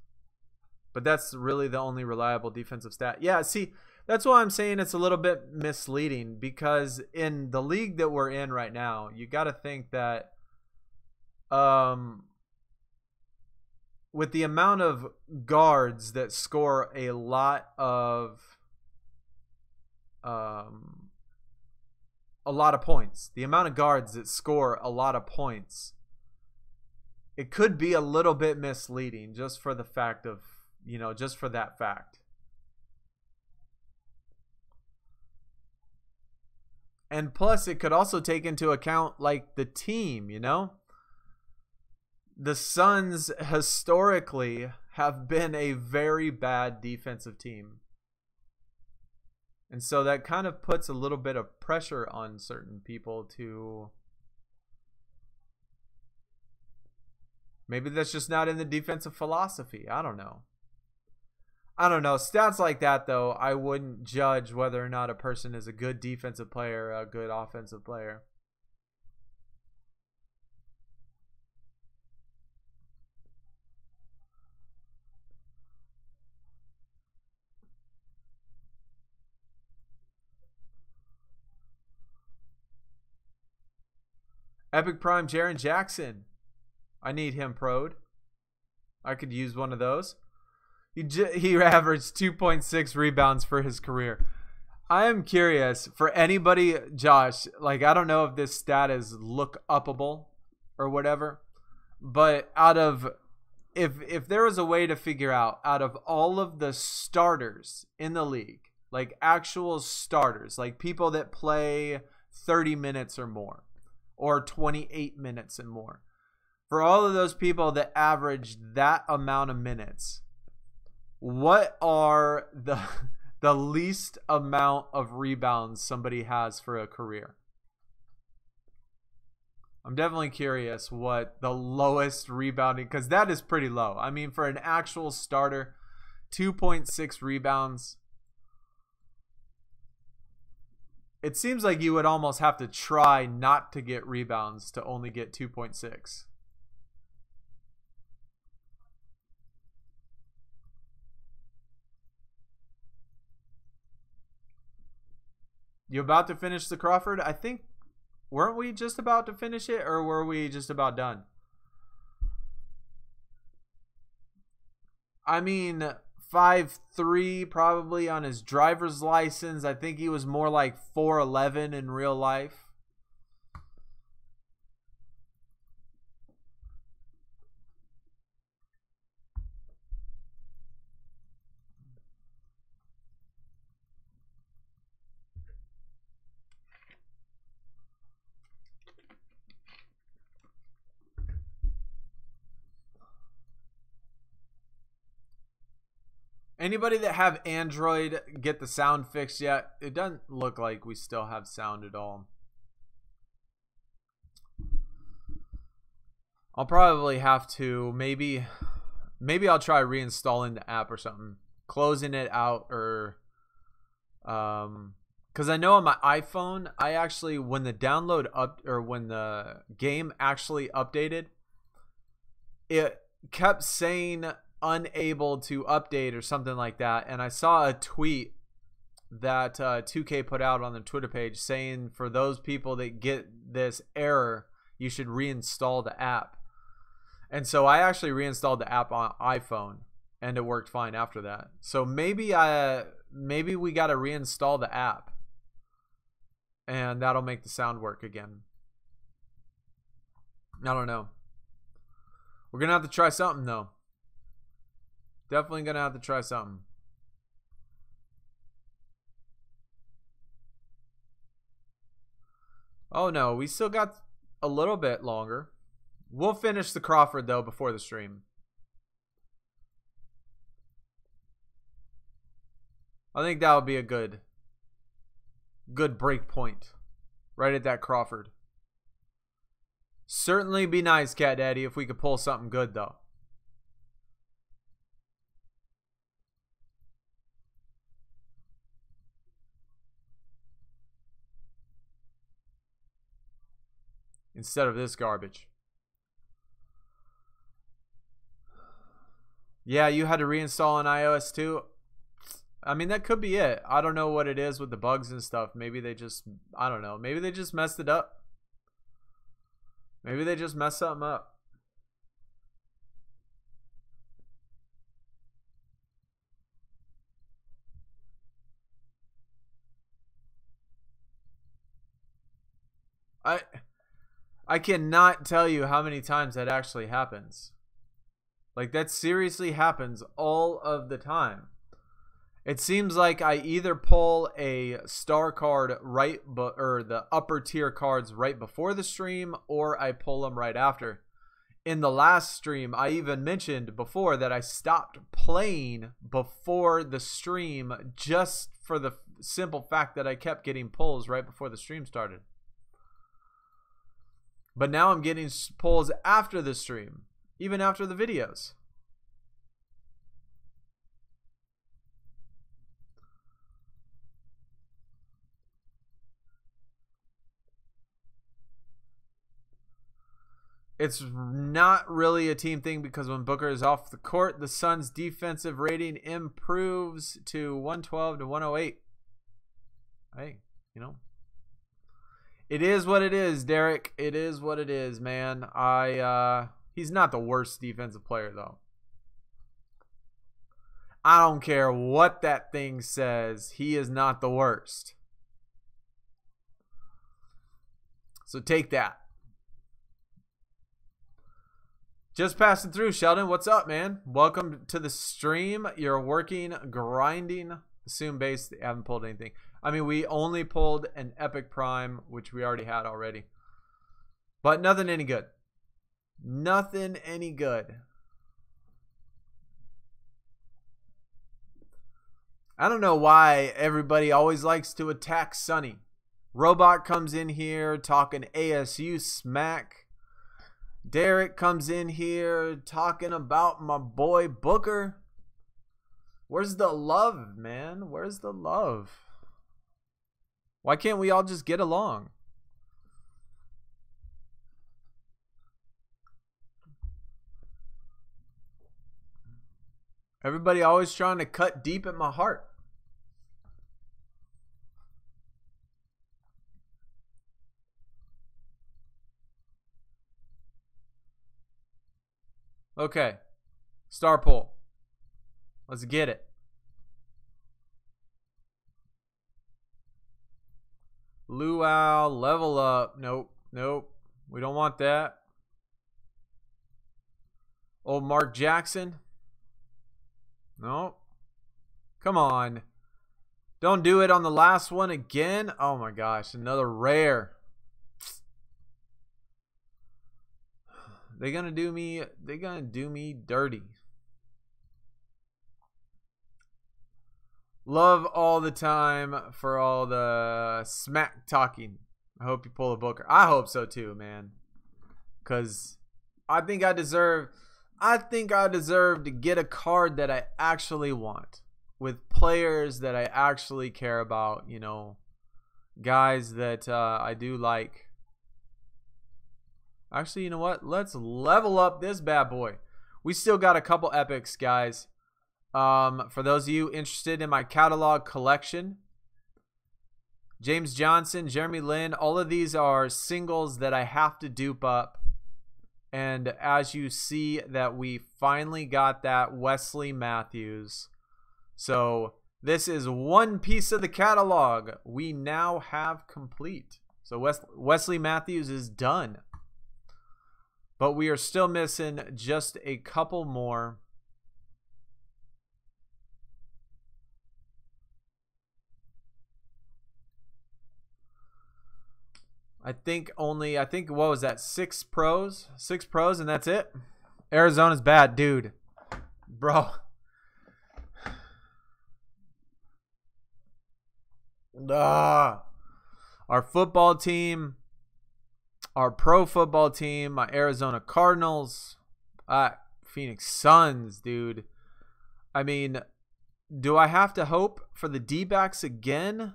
but that's really the only reliable defensive stat. Yeah, see, that's why I'm saying it's a little bit misleading, because in the league that we're in right now, you got to think that with the amount of guards that score a lot of points, the amount of guards that score a lot of points, it could be a little bit misleading just for the fact of, you know, just for that fact. And plus, it could also take into account, like, the team, you know? The Suns historically have been a very bad defensive team. And so that kind of puts a little bit of pressure on certain people to... Maybe that's just not in the defensive philosophy. I don't know. Stats like that, though, I wouldn't judge whether or not a person is a good defensive player or a good offensive player. Epic Prime Jaren Jackson. I need him pro'd. I could use one of those. He averaged 2.6 rebounds for his career. I am curious for anybody, Josh, like, I don't know if this stat is look upable or whatever, but if there was a way to figure out of all of the starters in the league, like actual starters, like people that play 30 minutes or more or 28 minutes and more, for all of those people that average that amount of minutes, what are the least amount of rebounds somebody has for a career? I'm definitely curious what the lowest rebounding, because that is pretty low. I mean, for an actual starter, 2.6 rebounds. It seems like you would almost have to try not to get rebounds to only get 2.6. You about to finish the Crawford? I think, weren't we just about to finish it, or were we just about done? I mean, 5'3" probably on his driver's license. I think he was more like 4'11" in real life. Anybody that have Android get the sound fixed yet? It doesn't look like we still have sound at all. I'll probably have to maybe I'll try reinstalling the app or something, closing it out, or because I know on my iPhone, I actually, when the download up, or when the game actually updated, it kept saying unable to update or something like that. And I saw a tweet that 2K put out on the Twitter page saying for those people that get this error, you should reinstall the app. And so I actually reinstalled the app on iPhone, and it worked fine after that. So maybe we got to reinstall the app, and that'll make the sound work again. I don't know. We're gonna have to try something though. Definitely gonna have to try something. Oh no, we still got a little bit longer. We'll finish the Crawford though before the stream. I think that would be a good break point. Right at that Crawford. Certainly be nice, Cat Daddy, if we could pull something good though. Instead of this garbage. Yeah, you had to reinstall on iOS too. I mean, that could be it. I don't know what it is with the bugs and stuff. Maybe they just, I don't know. Maybe they just messed it up. Maybe they just messed something up. I cannot tell you how many times that actually happens. Like, that seriously happens all of the time. It seems like I either pull a star card or the upper tier cards right before the stream, or I pull them right after. In the last stream, I even mentioned before that I stopped playing before the stream just for the simple fact that I kept getting pulls right before the stream started. But now I'm getting pulls after the stream, even after the videos. It's not really a team thing because when Booker is off the court, the Suns' defensive rating improves to 112 to 108. Hey, you know. It is what it is, Derek. It is what it is, man. He's not the worst defensive player, though. I don't care what that thing says. He is not the worst. So take that. Just passing through, Sheldon. What's up, man? Welcome to the stream. You're working, grinding. Assume base. Haven't pulled anything. I mean, we only pulled an Epic Prime, which we already had already. But nothing any good. Nothing any good. I don't know why everybody always likes to attack Sonny. Robot comes in here talking ASU smack. Derek comes in here talking about my boy Booker. Where's the love, man? Where's the love? Why can't we all just get along? Everybody always trying to cut deep at my heart. Okay. Star pull. Let's get it. Luau, level up. Nope. Nope. We don't want that. Old Mark Jackson. Nope. Come on. Don't do it on the last one again. Oh my gosh. Another rare. They're gonna do me dirty. Love all the time for all the smack talking. I hope you pull a Booker. I hope so too, man. Cause I think I deserve to get a card that I actually want, with players that I actually care about, you know, guys that I do like. Actually, you know what? Let's level up this bad boy. We still got a couple epics, guys. For those of you interested in my catalog collection, James Johnson, Jeremy Lin, all of these are singles that I have to dupe up. And as you see that we finally got that Wesley Matthews. So this is one piece of the catalog we now have complete. So Wesley Matthews is done. But we are still missing just a couple more. I think what was that? 6 pros? 6 pros and that's it? Arizona's bad, dude. Bro. Our football team, our pro football team, my Arizona Cardinals, Phoenix Suns, dude. I mean, do I have to hope for the D-backs again?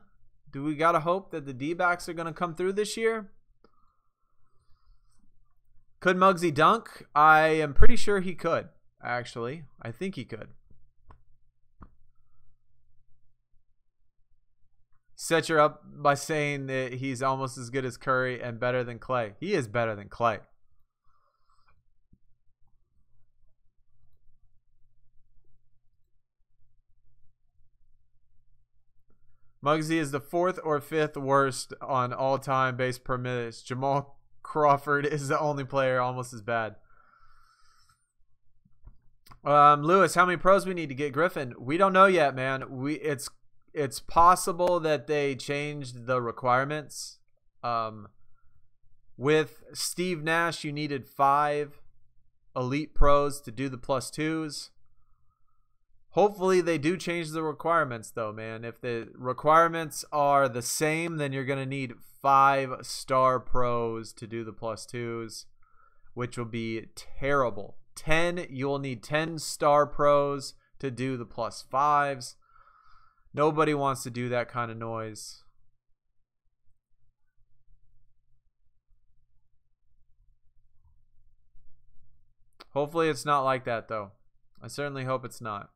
Do we got to hope that the D-backs are going to come through this year? Could Muggsy dunk? I am pretty sure he could, actually. I think he could. Set you up by saying that he's almost as good as Curry and better than Clay. He is better than Clay. Muggsy is the 4th or 5th worst on all-time base per minute. Jamal Crawford is the only player almost as bad. Lewis, how many pros we need to get Griffin? We don't know yet, man. It's possible that they changed the requirements. With Steve Nash, you needed 5 elite pros to do the +2s. Hopefully they do change the requirements though, man. If the requirements are the same, then you're going to need 5 star pros to do the +2s, which will be terrible. 10, you'll need 10 star pros to do the +5s. Nobody wants to do that kind of noise. Hopefully it's not like that though. I certainly hope it's not.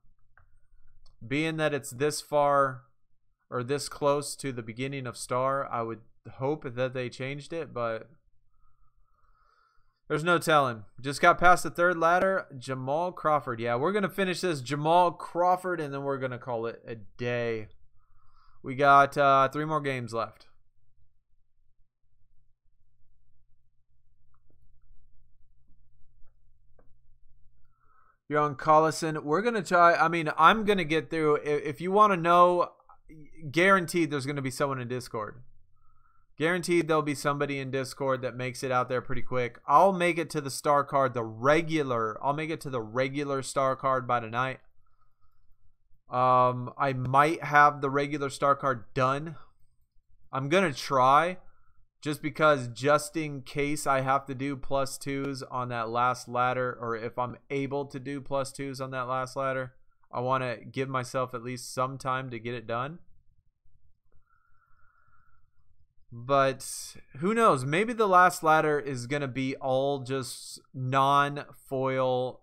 Being that it's this far or this close to the beginning of Star, I would hope that they changed it, but there's no telling. Just got past the 3rd ladder. Jamal Crawford. Yeah, we're going to finish this Jamal Crawford and then we're going to call it a day. We got 3 more games left. You're on Collison. We're going to try. I mean, I'm going to get through. If you want to know, guaranteed there's going to be someone in Discord. Guaranteed there'll be somebody in Discord that makes it out there pretty quick. I'll make it to the star card, I'll make it to the regular star card by tonight. I might have the regular star card done. I'm going to try. Just because, just in case I have to do +2s on that last ladder, or if I'm able to do +2s on that last ladder, I want to give myself at least some time to get it done. But who knows? Maybe the last ladder is going to be all just non-foil,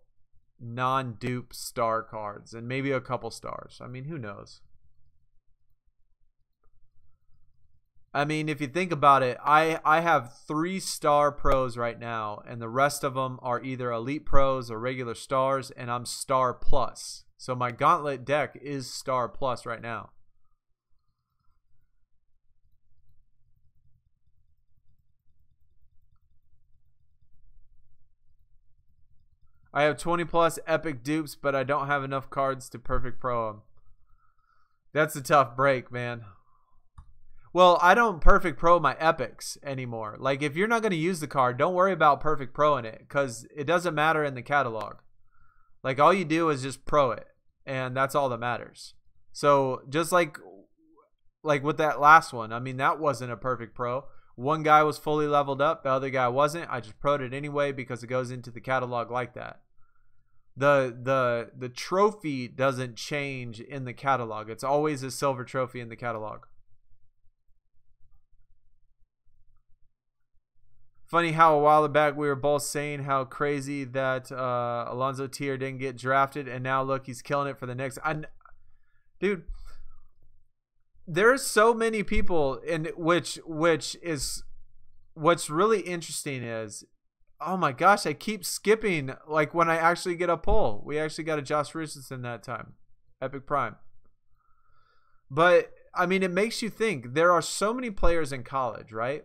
non-dupe star cards, and maybe a couple stars. I mean, who knows? I mean, if you think about it, I have 3-star pros right now, and the rest of them are either elite pros or regular stars, and I'm star plus. So my Gauntlet deck is star plus right now. I have 20 plus epic dupes, but I don't have enough cards to perfect pro them. That's a tough break, man. Well, I don't perfect pro my epics anymore. Like, if you're not going to use the card, don't worry about perfect pro in it, because it doesn't matter in the catalog. Like, all you do is just pro it, and that's all that matters. So, just like with that last one, I mean, that wasn't a perfect pro. One guy was fully leveled up, the other guy wasn't. I just pro'd it anyway because it goes into the catalog like that. The trophy doesn't change in the catalog. It's always a silver trophy in the catalog. Funny how a while back we were both saying how crazy that Alonzo Tier didn't get drafted, and now look, he's killing it for the next. Dude, there's so many people, in which is what's really interesting is, oh my gosh, I keep skipping like when I actually get a pull. We actually got a Josh Richardson that time, Epic Prime. But I mean, it makes you think. There are so many players in college, right?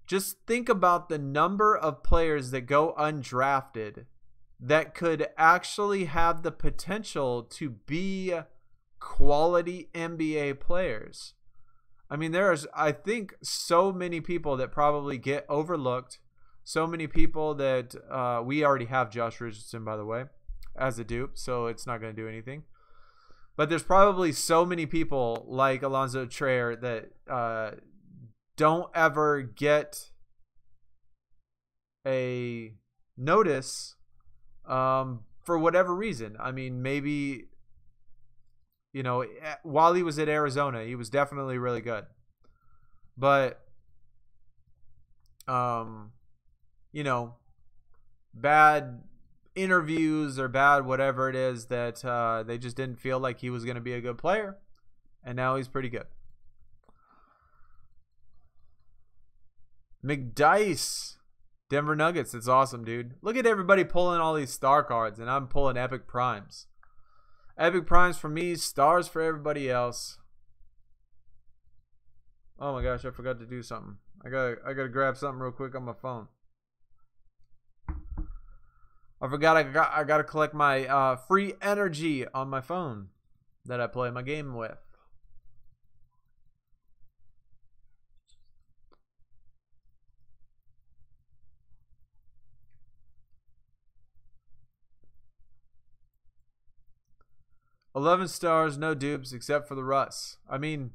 Just think about the number of players that go undrafted that could actually have the potential to be quality NBA players. I mean, there's, I think, so many people that probably get overlooked. So many people that we already have Josh Richardson, by the way, as a dupe, so it's not going to do anything. But there's probably so many people like Alonzo Trier that don't ever get a notice for whatever reason. I mean, maybe, you know, while he was at Arizona, he was definitely really good. But, you know, bad interviews or bad whatever it is that they just didn't feel like he was going to be a good player. And now he's pretty good. McDice, Denver Nuggets. It's awesome, dude. Look at everybody pulling all these star cards, and I'm pulling epic primes. Epic primes for me, stars for everybody else. Oh my gosh, I forgot to do something. I gotta grab something real quick on my phone. I forgot I gotta collect my free energy on my phone that I play my game with. $11 stars, no dupes except for the Russ. I mean,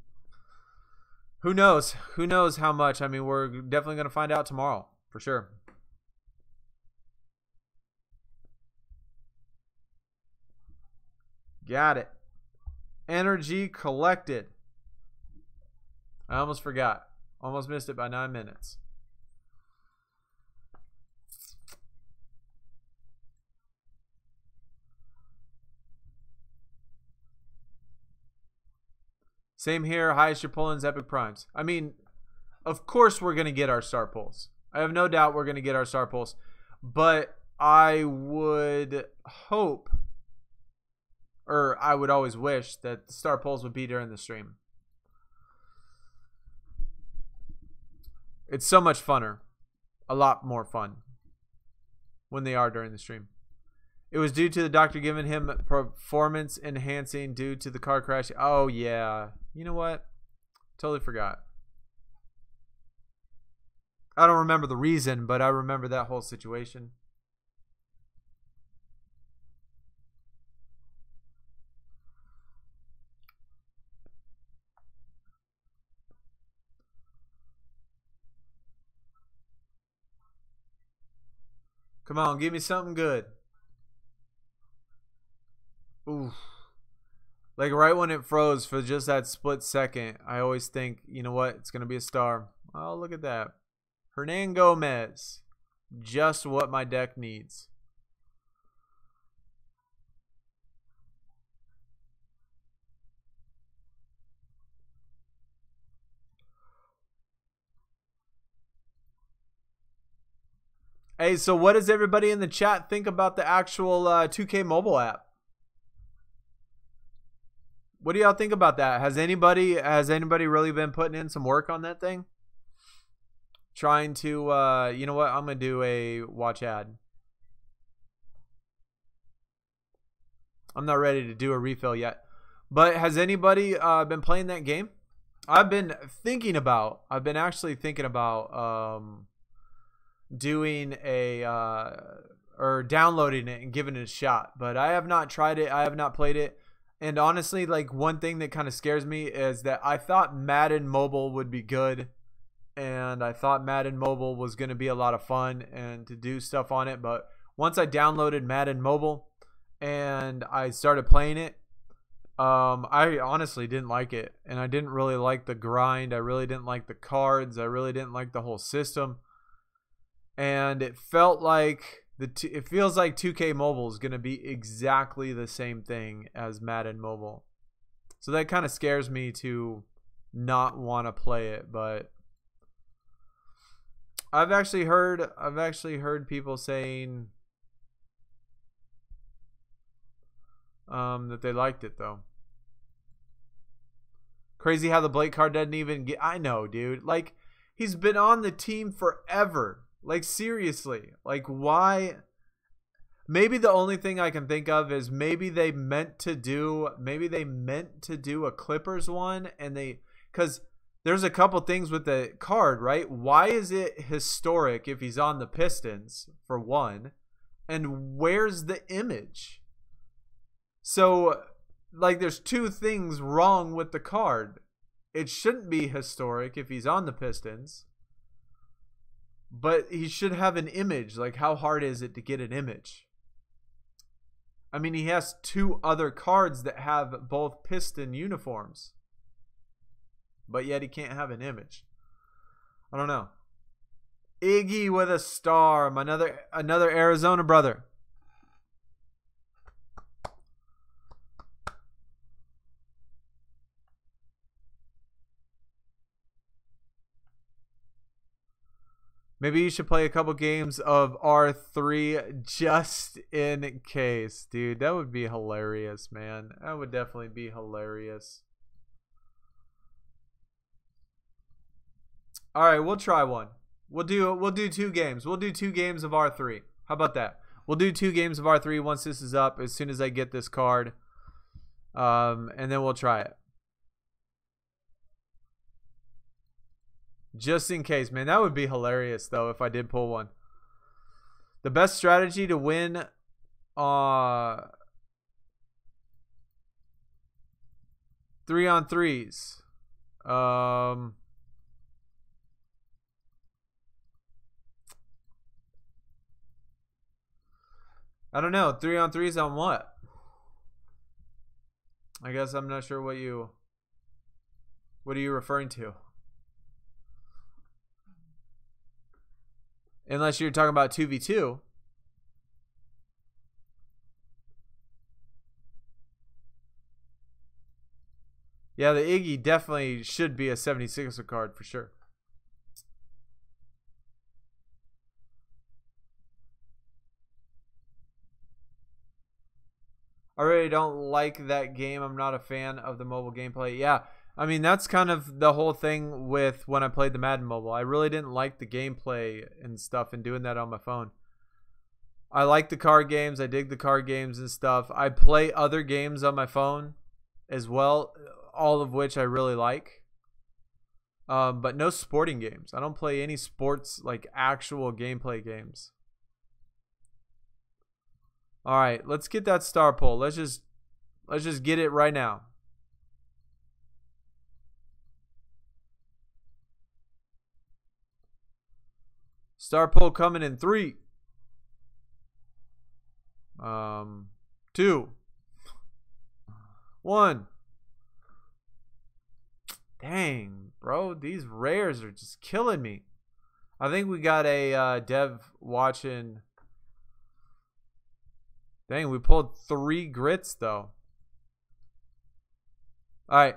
who knows? Who knows how much? I mean, we're definitely going to find out tomorrow, for sure. Got it. Energy collected. I almost forgot. Almost missed it by 9 minutes. Same here. Highest you're pulling is epic primes. I mean, of course we're going to get our star pulls. I have no doubt we're going to get our star pulls. But I would hope, or I would always wish, that the star pulls would be during the stream. It's so much funner. A lot more fun when they are during the stream. It was due to the doctor giving him performance enhancing due to the car crash. Oh, yeah. You know what? Totally forgot. I don't remember the reason, but I remember that whole situation. Come on, give me something good. Oof. Like right when it froze for just that split second, I always think, you know what? It's going to be a star. Oh, look at that. Hernan Gomez. Just what my deck needs. Hey, so what does everybody in the chat think about the actual 2K mobile app? What do y'all think about that? Has anybody really been putting in some work on that thing? Trying to, you know what? I'm going to do a watch ad. I'm not ready to do a refill yet. But has anybody been playing that game? I've been actually thinking about doing a or downloading it and giving it a shot. But I have not tried it. I have not played it. And honestly, like, one thing that kind of scares me is that I thought Madden Mobile would be good. And I thought Madden Mobile was going to be a lot of fun and to do stuff on it. But once I downloaded Madden Mobile and I started playing it, I honestly didn't like it. And I didn't really like the grind. I really didn't like the cards. I really didn't like the whole system. And it felt like it feels like 2K Mobile is going to be exactly the same thing as Madden Mobile. So that kind of scares me to not want to play it, but I've actually heard people saying that they liked it though. Crazy how the Blake card doesn't even get. I know, dude. Like, he's been on the team forever. Like, seriously. Like, why? Maybe the only thing I can think of is maybe they meant to do a Clippers one, and because there's a couple things with the card, right? Why is it historic if he's on the Pistons, for one? And where's the image? So, like, there's two things wrong with the card. It shouldn't be historic if he's on the Pistons. But he should have an image. Like, how hard is it to get an image? I mean, he has two other cards that have both Piston uniforms. But yet he can't have an image. I don't know. Iggy with a star. Another Arizona brother. Maybe you should play a couple games of R3 just in case. Dude, that would be hilarious, man. That would definitely be hilarious. Alright, we'll try one. We'll do 2 games. We'll do 2 games of R3. How about that? We'll do 2 games of R3 once this is up, as soon as I get this card. And then we'll try it. Just in case, man. That would be hilarious, though, if I did pull one. The best strategy to win 3-on-3s. I don't know. 3-on-3s on what? I guess I'm not sure what are you referring to? Unless you're talking about 2v2. Yeah, the Iggy definitely should be a 76er card for sure. I really don't like that game. I'm not a fan of the mobile gameplay. Yeah, I mean, that's kind of the whole thing with when I played the Madden Mobile. I really didn't like the gameplay and stuff and doing that on my phone. I like the card games. I dig the card games and stuff. I play other games on my phone as well, all of which I really like. But no sporting games. I don't play any sports, like actual gameplay games. All right, let's get that star pull. Let's just get it right now. Star pull coming in 3, 2, 1. Dang, bro, these rares are just killing me. I think we got a dev watching. Dang, we pulled 3 grits though. All right.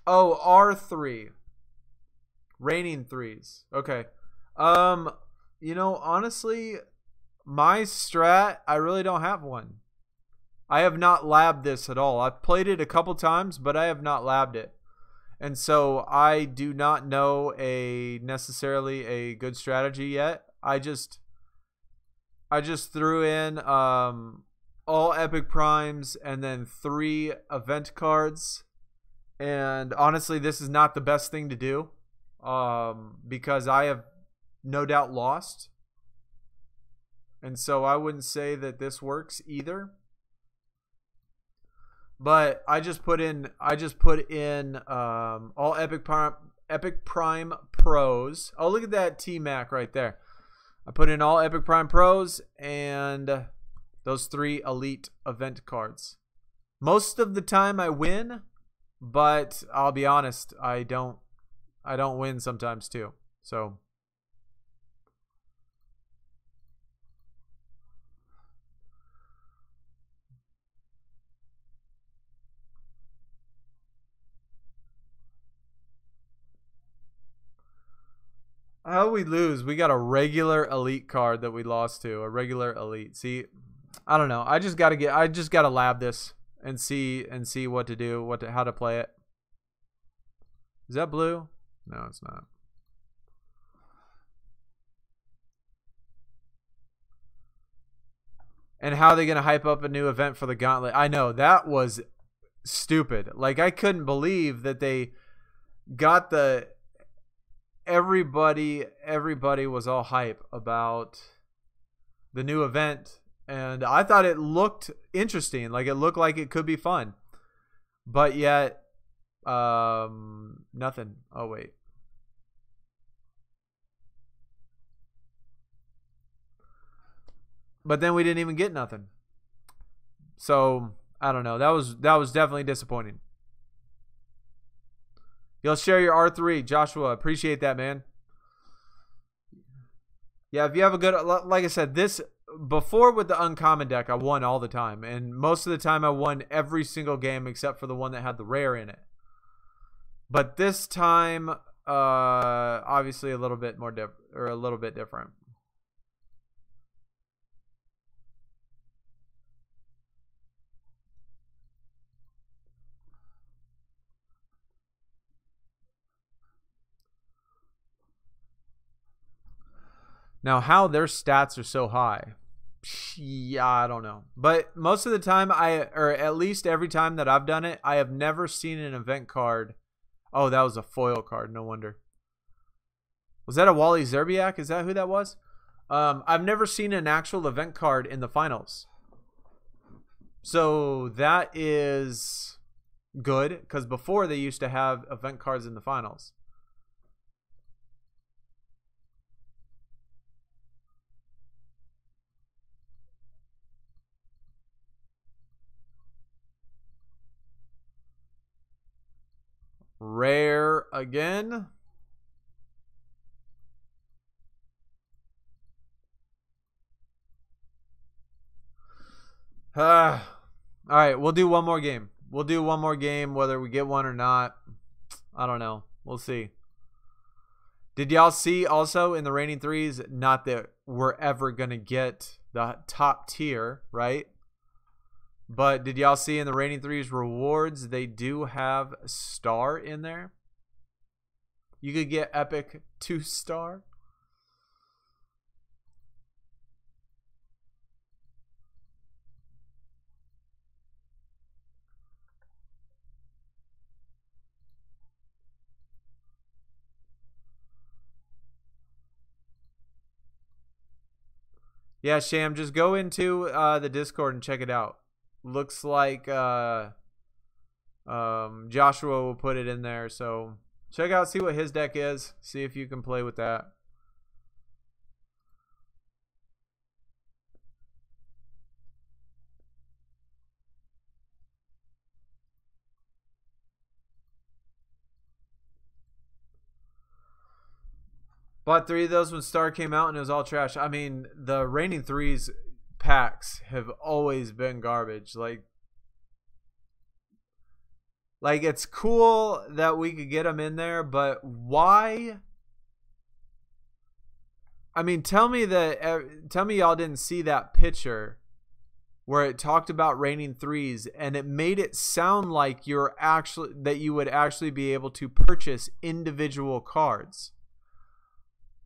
Oh, R3. Raining 3s. Okay. Um, you know, honestly, my strat, I really don't have one. I have not labbed this at all. I've played it a couple times, but I have not labbed it. And so I do not know necessarily a good strategy yet. I just threw in all epic primes and then 3 event cards. And honestly, this is not the best thing to do because I have no doubt lost. And so I wouldn't say that this works either. But I just put in all epic prime pros. Oh, look at that T-Mac right there. I put in all epic prime pros and those 3 elite event cards. Most of the time I win, but I'll be honest, I don't win sometimes too. So how we lose? We got a regular elite card that we lost to. A regular elite. See, I don't know. I just gotta lab this and see what to do, how to play it. Is that blue? No, it's not. And how are they gonna hype up a new event for the Gauntlet? I know, that was stupid. Like, I couldn't believe that they got the everybody was all hype about the new event, and I thought it looked interesting. Like, it looked like it could be fun, but yet nothing. Oh wait, but then we didn't even get nothing. So I don't know. That was definitely disappointing. You'll share your R3, Joshua. Appreciate that, man. Yeah, if you have a good, like I said, this before with the uncommon deck, I won all the time, and most of the time I won every single game except for the one that had the rare in it. But this time, obviously a little bit more different. Now, how their stats are so high, yeah, I don't know. But most of the time, or at least every time that I've done it, I have never seen an event card. Oh, that was a foil card. No wonder. Was that a Wally Zerbiak? Is that who that was? I've never seen an actual event card in the finals. So that is good, because before they used to have event cards in the finals. Rare again. All right, we'll do one more game. We'll do one more game, whether we get one or not. I don't know. We'll see. Did y'all see also in the Reigning Threes, not that we're ever going to get the top tier, right? But did y'all see in the Reigning Threes rewards, they do have star in there? You could get epic 2-star. Yeah, Sham, just go into the Discord and check it out. Looks like Joshua will put it in there, so check out, see what his deck is, see if you can play with that. Bought 3 of those when Star came out and it was all trash. I mean, the Reigning Threes packs have always been garbage. Like it's cool that we could get them in there, but why I mean, tell me y'all didn't see that picture where it talked about raining threes, and it made it sound like you would actually be able to purchase individual cards.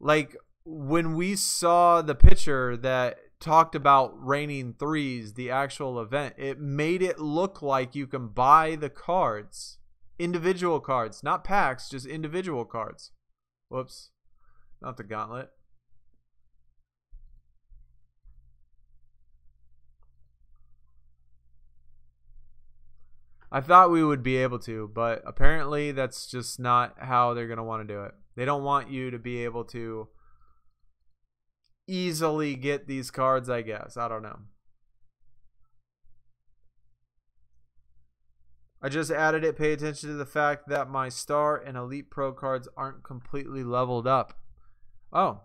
Like when we saw the picture that talked about raining threes, the actual event, it made it look like you can buy the cards, individual cards, not packs, just individual cards. Whoops, not the gauntlet. I thought we would be able to, but apparently that's just not how they're going to want to do it. They don't want you to be able to easily get these cards, I guess. I don't know. I just added it. Pay attention to the fact that my Star and Elite Pro cards aren't completely leveled up. Oh.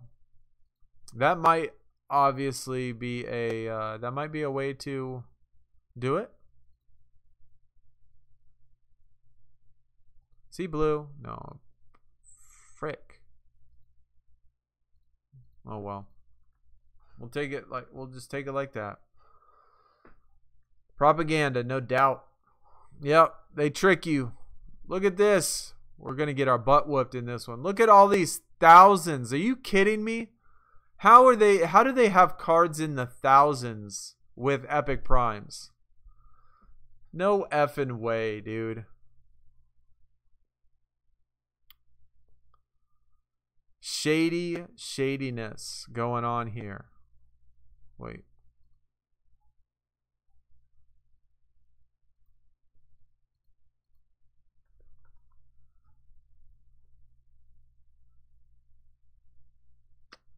That might obviously be a way to do it. See blue? No. Frick. Oh well. We'll just take it like that. Propaganda, no doubt. Yep, they trick you. Look at this. We're gonna get our butt whooped in this one. Look at all these thousands. Are you kidding me? How do they have cards in the thousands with epic primes? No effing way, dude. Shadiness going on here. Wait.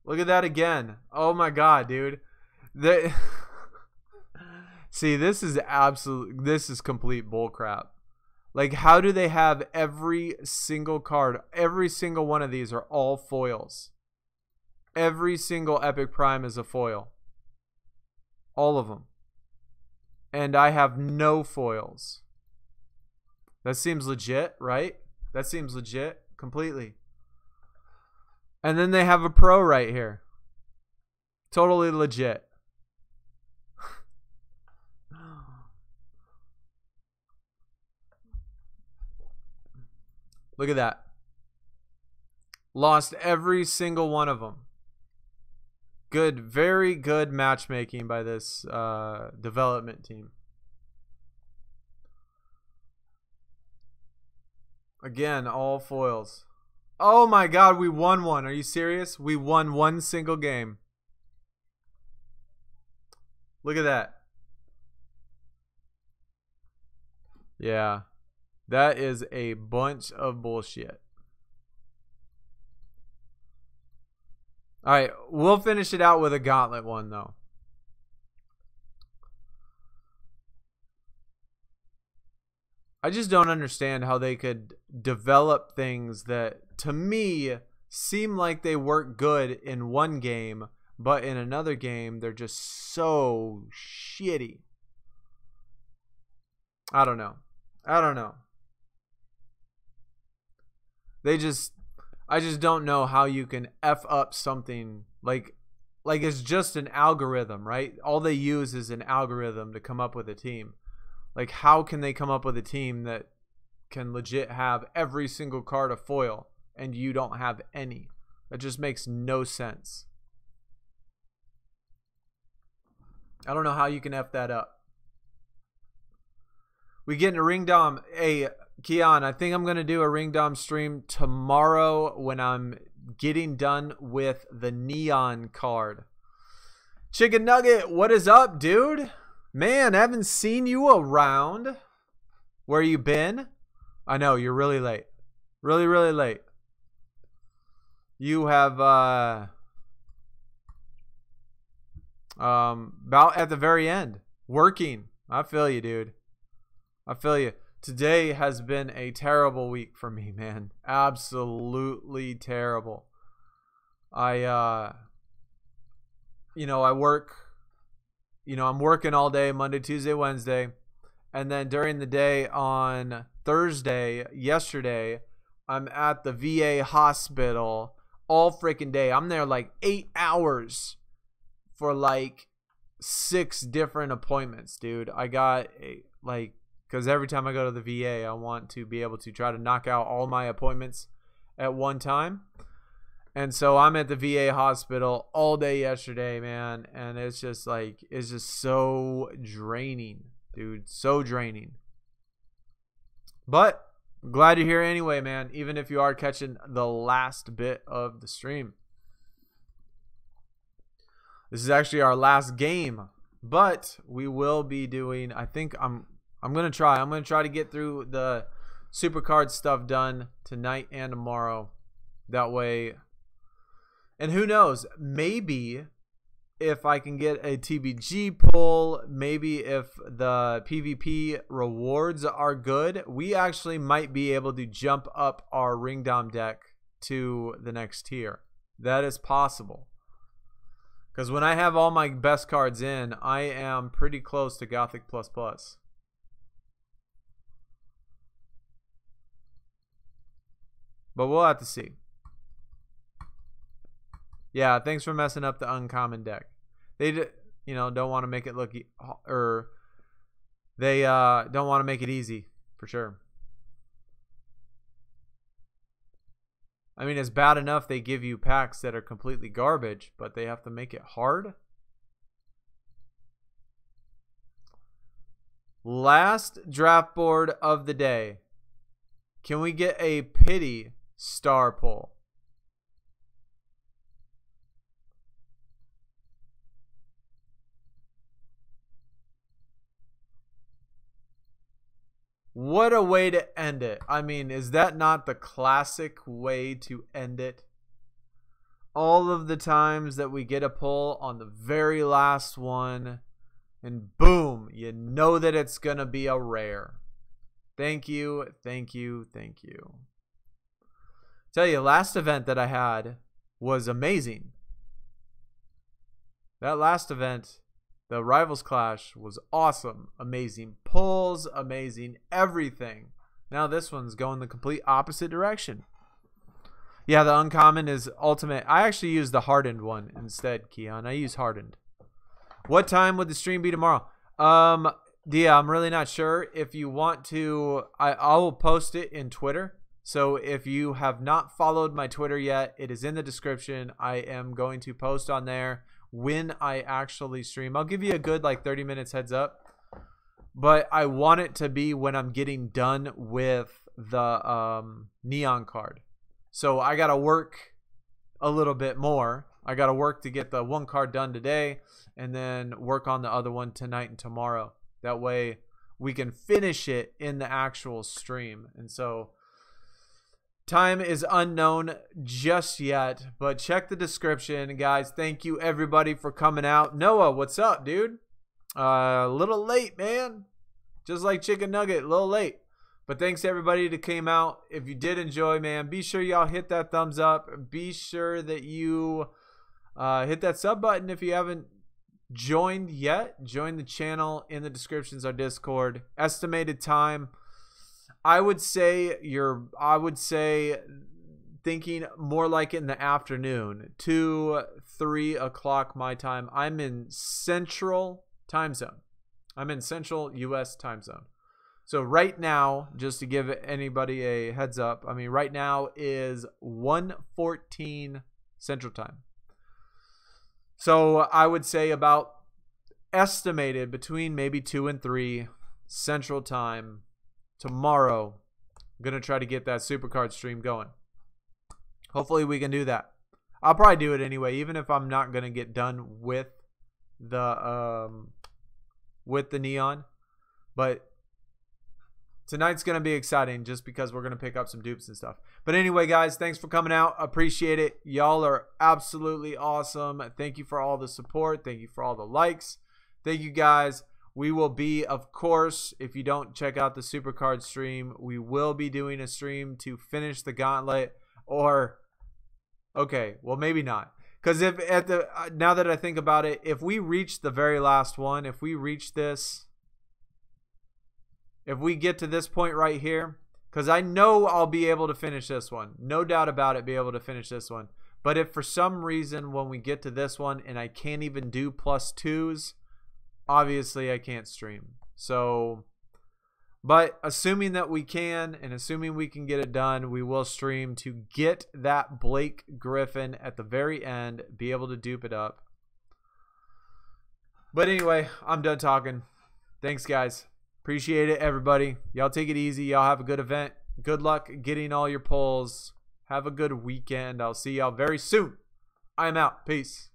Look at that again. Oh my god, dude. See, this is complete bullcrap. Like, how do they have every single card? Every single one of these are all foils. Every single epic prime is a foil. All of them. And I have no foils. That seems legit, right? That seems legit completely. And then they have a pro right here. Totally legit. Look at that. Lost every single one of them. Good, very good matchmaking by this development team. Again, all foils. Oh my god, we won one. Are you serious? We won one single game. Look at that. Yeah. That is a bunch of bullshit. Alright, we'll finish it out with a gauntlet one, though. I just don't understand how they could develop things that, to me, seem like they work good in one game, but in another game, they're just so shitty. I don't know. I don't know. I just don't know how you can F up something like it's just an algorithm, right? All they use is an algorithm to come up with a team. Like, how can they come up with a team that can legit have every single card a foil and you don't have any? That just makes no sense. I don't know how you can F that up. We get into Ring Dom. Hey, Keon, I think I'm going to do a Ring Dom stream tomorrow when I'm getting done with the Neon card. Chicken Nugget, what is up, dude? Man, I haven't seen you around. Where you been? I know, you're really late. Really, really late. You have, about at the very end. Working. I feel you, dude. I feel you. Today has been a terrible week for me, man. Absolutely terrible. I work, I'm working all day, Monday, Tuesday, Wednesday. And then during the day on Thursday, yesterday, I'm at the VA hospital all freaking day. I'm there like 8 hours for like 6 different appointments, dude. I got because every time I go to the VA, I want to be able to try to knock out all my appointments at one time. And so I'm at the VA hospital all day yesterday, man. And it's just like, it's just so draining, dude. So draining. But glad you're here anyway, man. Even if you are catching the last bit of the stream. This is actually our last game. But we will be doing, I think I'm going to try to get through the Supercard stuff done tonight and tomorrow. That way, and who knows, maybe if I can get a TBG pull, maybe if the PvP rewards are good, we actually might be able to jump up our Ringdom deck to the next tier. That is possible. Because when I have all my best cards in, I am pretty close to Gothic++. But we'll have to see. Yeah, thanks for messing up the uncommon deck. They, don't want to make it look, or they don't want to make it easy, for sure. I mean, it's bad enough they give you packs that are completely garbage, but they have to make it hard. Last draft board of the day. Can we get a pity star pull? What a way to end it. I mean, is that not the classic way to end it? All of the times that we get a pull on the very last one, and boom, you know that it's going to be a rare. Thank you, thank you, thank you. Tell you, last event that I had was amazing. That last event, the Rivals Clash, was awesome. Amazing pulls, amazing everything. Now this one's going the complete opposite direction. Yeah, the uncommon is ultimate. I actually use the hardened one instead, Keon. I use hardened. What time would the stream be tomorrow? Yeah, I'm really not sure. If you want to, I will post it in Twitter. So if you have not followed my Twitter yet, it is in the description. I am going to post on there when I actually stream. I'll give you a good like 30 minutes heads up, but I want it to be when I'm getting done with the neon card. So I gotta work a little bit more. I gotta work to get the one card done today, and then work on the other one tonight and tomorrow. That way we can finish it in the actual stream. And so time is unknown just yet, but check the description, guys. Thank you everybody for coming out. Noah, what's up, dude? A little late, man. Just like Chicken Nugget, a little late. But thanks everybody that came out. If you did enjoy, man, be sure y'all hit that thumbs up. Be sure that you hit that sub button if you haven't joined yet. Join the channel. In the descriptions our Discord. Estimated time, I would say thinking more like in the afternoon, 2, 3 o'clock my time. I'm in Central time zone. I'm in Central US time zone. So right now, just to give anybody a heads up, I mean right now is 1:14 Central time. So I would say about estimated between maybe 2 and 3 Central time tomorrow. I'm going to try to get that Supercard stream going. Hopefully we can do that. I'll probably do it anyway, even if I'm not going to get done with the neon. But tonight's going to be exciting just because we're going to pick up some dupes and stuff. But anyway, guys, thanks for coming out. Appreciate it. Y'all are absolutely awesome. Thank you for all the support. Thank you for all the likes. Thank you, guys. We will be, of course, if you don't check out the Supercard stream, we will be doing a stream to finish the Gauntlet. Or, okay, well, maybe not. Because if at the now that I think about it, if we reach the very last one, if we reach this, if we get to this point right here, because I know I'll be able to finish this one. No doubt about it, be able to finish this one. But if for some reason when we get to this one and I can't even do +2s, obviously I can't stream. So, but assuming that we can, and assuming we can get it done, we will stream to get that Blake Griffin at the very end, be able to dupe it up. But anyway, I'm done talking. Thanks, guys. Appreciate it, everybody. Y'all take it easy. Y'all have a good event. Good luck getting all your pulls. Have a good weekend. I'll see y'all very soon. I'm out. Peace.